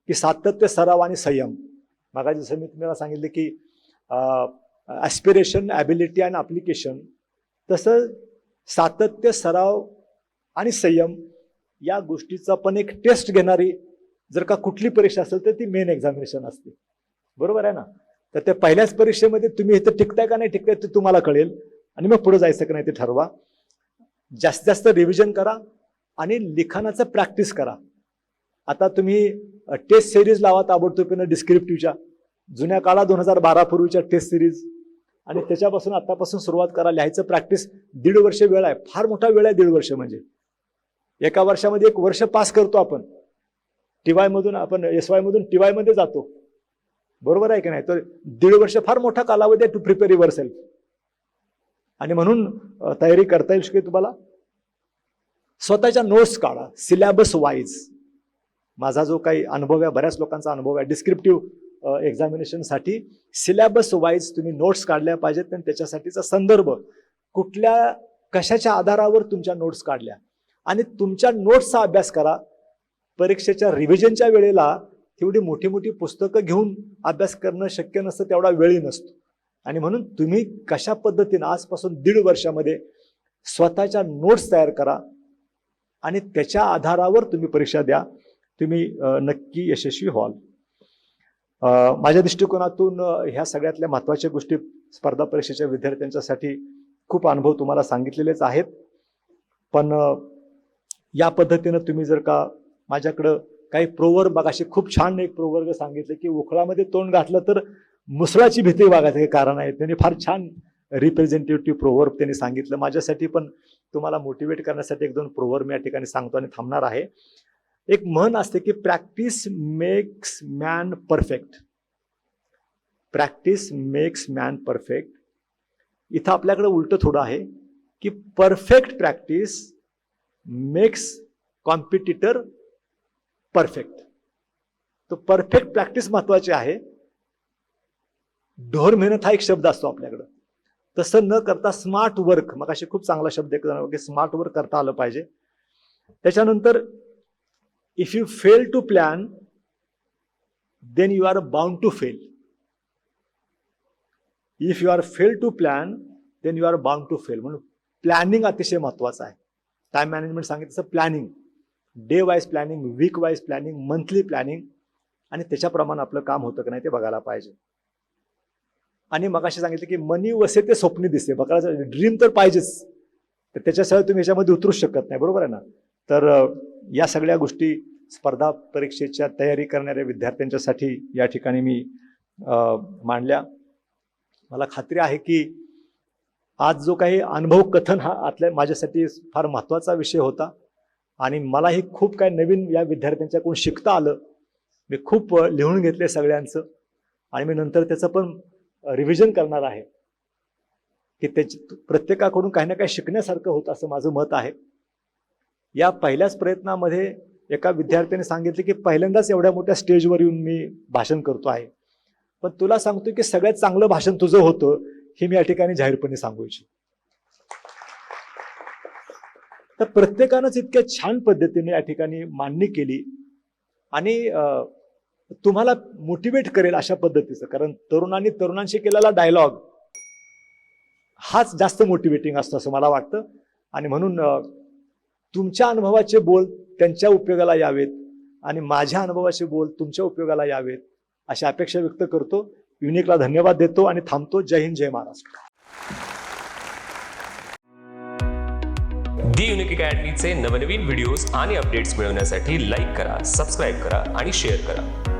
की सातत्य, सराव आणि संयम. मग जसं मी तुम्हाला सांगितलं की ॲस्पिरेशन, ॲबिलिटी आणि ॲप्लिकेशन, तसं सातत्य, सराव आणि संयम या गोष्टीचा पण एक टेस्ट घेणारी जर का कुठली परीक्षा असेल तर ती मेन एक्झामिनेशन असते. बरोबर आहे ना? तर त्या पहिल्याच परीक्षेमध्ये तुम्ही इथं टिकताय का नाही टिकताय ते तुम्हाला कळेल आणि मग पुढे जायचं का नाही ते ठरवा. जास्तीत जास्त रिव्हिजन करा आणि लिखाणाचं प्रॅक्टिस करा. आता तुम्ही टेस्ट सिरीज लावा ताबडतोबीनं डिस्क्रिप्टिव्हच्या, जुन्या काळात 2012 पूर्वीच्या टेस्ट सिरीज, आणि त्याच्यापासून आतापासून सुरुवात करा लिहायचं प्रॅक्टिस. 1.5 वर्ष वेळ आहे, फार मोठा वेळ आहे 1.5 वर्ष. म्हणजे एका वर्षामध्ये 1 वर्ष पास करतो आपण. टीवाय मधून आपण SY मधून TY मध्ये जातो, बरोबर आहे की नाही? तर 1.5 वर्ष फार मोठा कालावधी आहे टू प्रिपेअर युअर सेल्फ. आणि म्हणून तयारी करता येईल की तुम्हाला. स्वतःच्या नोट्स काढा सिलेबस वाईज. माझा जो काही अनुभव आहे, बऱ्याच लोकांचा अनुभव आहे, डिस्क्रिप्टिव्ह एक्झामिनेशनसाठी सिलेबस वाईज तुम्ही नोट्स काढल्या पाहिजेत. आणि त्याच्यासाठीचा संदर्भ, कुठल्या कशाच्या आधारावर तुमच्या नोट्स काढल्या आणि तुमच्या नोट्सचा अभ्यास करा. परीक्षेच्या रिव्हिजनच्या वेळेला तेवढी मोठी मोठी पुस्तकं घेऊन अभ्यास करणं शक्य नसतं, तेवढा वेळही नसतो. आणि म्हणून तुम्ही कशा पद्धतीनं आजपासून 1.5 वर्षामध्ये स्वतःच्या नोट्स तयार करा आणि त्याच्या आधारावर तुम्ही परीक्षा द्या. तुम्ही नक्की यशस्वी व्हाल. माझ्या दृष्टिकोनातून ह्या सगळ्यातल्या महत्त्वाच्या गोष्टी स्पर्धा परीक्षेच्या विद्यार्थ्यांच्यासाठी खूप अनुभव तुम्हाला सांगितलेलेच आहेत. पण या पद्धतीनं तुम्ही जर का माझ्याकडं काही प्रोवर्ब, अशी खूप छान एक प्रोवर्ब सांगितलं की उखळामध्ये तोंड घातलं तर मुसळाची भीती वागायचं हे कारण आहे. त्यांनी फार छान रिप्रेझेंटेटिव्ह प्रोवर्ब त्यांनी सांगितलं. माझ्यासाठी पण तुम्हाला मोटिवेट करण्यासाठी 1-2 प्रोवर्ब या ठिकाणी सांगतो आणि थांबणार आहे. एक म्हण असते की practice makes man perfect. Practice makes man perfect. इथं आपल्याकडे उलट थोडं आहे की perfect practice makes competitor perfect. तो परफेक्ट प्रॅक्टिस महत्वाची आहे. ढोर मेहनत हा एक शब्द असतो आपल्याकडं, तसं न करता स्मार्ट वर्क, मग असे खूप चांगला शब्द आहे, स्मार्ट वर्क करता आलं पाहिजे. त्याच्यानंतर if you fail to plan then you are bound to fail. If you are fail to plan then you are bound to fail. म्हणून प्लॅनिंग अतिशय महत्त्वाचं आहे. टाइम मॅनेजमेंट सांगितलं तसं planning, day wise planning, week wise planning, monthly planning, आणि त्याच्याप्रमाणे आपलं काम होतं की नाही ते बघायला पाहिजे. आणि मग असे सांगितलं की मनी वसे ते स्वप्नी दिसते. बघायला ड्रीम तर पाहिजेच, तर त्याच्याशिवाय तुम्ही याच्यामध्ये उतरूच शकत नाही, बरोबर आहे ना. तर या सगळ्या गोष्टी स्पर्धा परीक्षेच्या तयारी करणाऱ्या विद्यार्थ्यांच्यासाठी या ठिकाणी मी मांडल्या. मला खात्री आहे की आज जो काही अनुभव कथन हा आतल्या माझ्यासाठी फार महत्त्वाचा विषय होता आणि मलाही खूप काही नवीन या विद्यार्थ्यांच्याकडून शिकता आलं. मी खूप लिहून घेतले सगळ्यांचं आणि मी नंतर त्याचं पण रिव्हिजन करणार आहे की त्याची प्रत्येकाकडून काही ना काही शिकण्यासारखं होतं असं माझं मत आहे. या पहिल्याच प्रयत्नामध्ये एका विद्यार्थ्याने सांगितले की पहिल्यांदाच एवढ्या मोठ्या स्टेजवर येऊन मी भाषण करतो आहे, पण तुला सांगतो की सगळ्यात चांगलं भाषण तुझं होतं हे मी या ठिकाणी जाहीरपणे सांगू इच्छितो. तर प्रत्येकानंच इतक्या छान पद्धतीने या ठिकाणी मांडणी केली आणि तुम्हाला मोटिवेट करेल अशा पद्धतीचं, कारण तरुणांनी तरुणांशी केलेला डायलॉग हाच जास्त मोटिवेटिंग असतो असं मला वाटतं. आणि म्हणून तुमच्या अनुभवाचे बोल त्यांच्या उपयोगाला यावेत आणि माझ्या अनुभवाचे बोल तुमच्या उपयोगाला यावेत अशी अपेक्षा व्यक्त करतो. युनिकला धन्यवाद देतो आणि थांबतो. जय हिंद, जय महाराष्ट्र. दी युनिक अकॅडमीचे नवनवीन व्हिडिओज आणि अपडेट्स मिळवण्यासाठी लाईक करा, सबस्क्राईब करा आणि शेअर करा.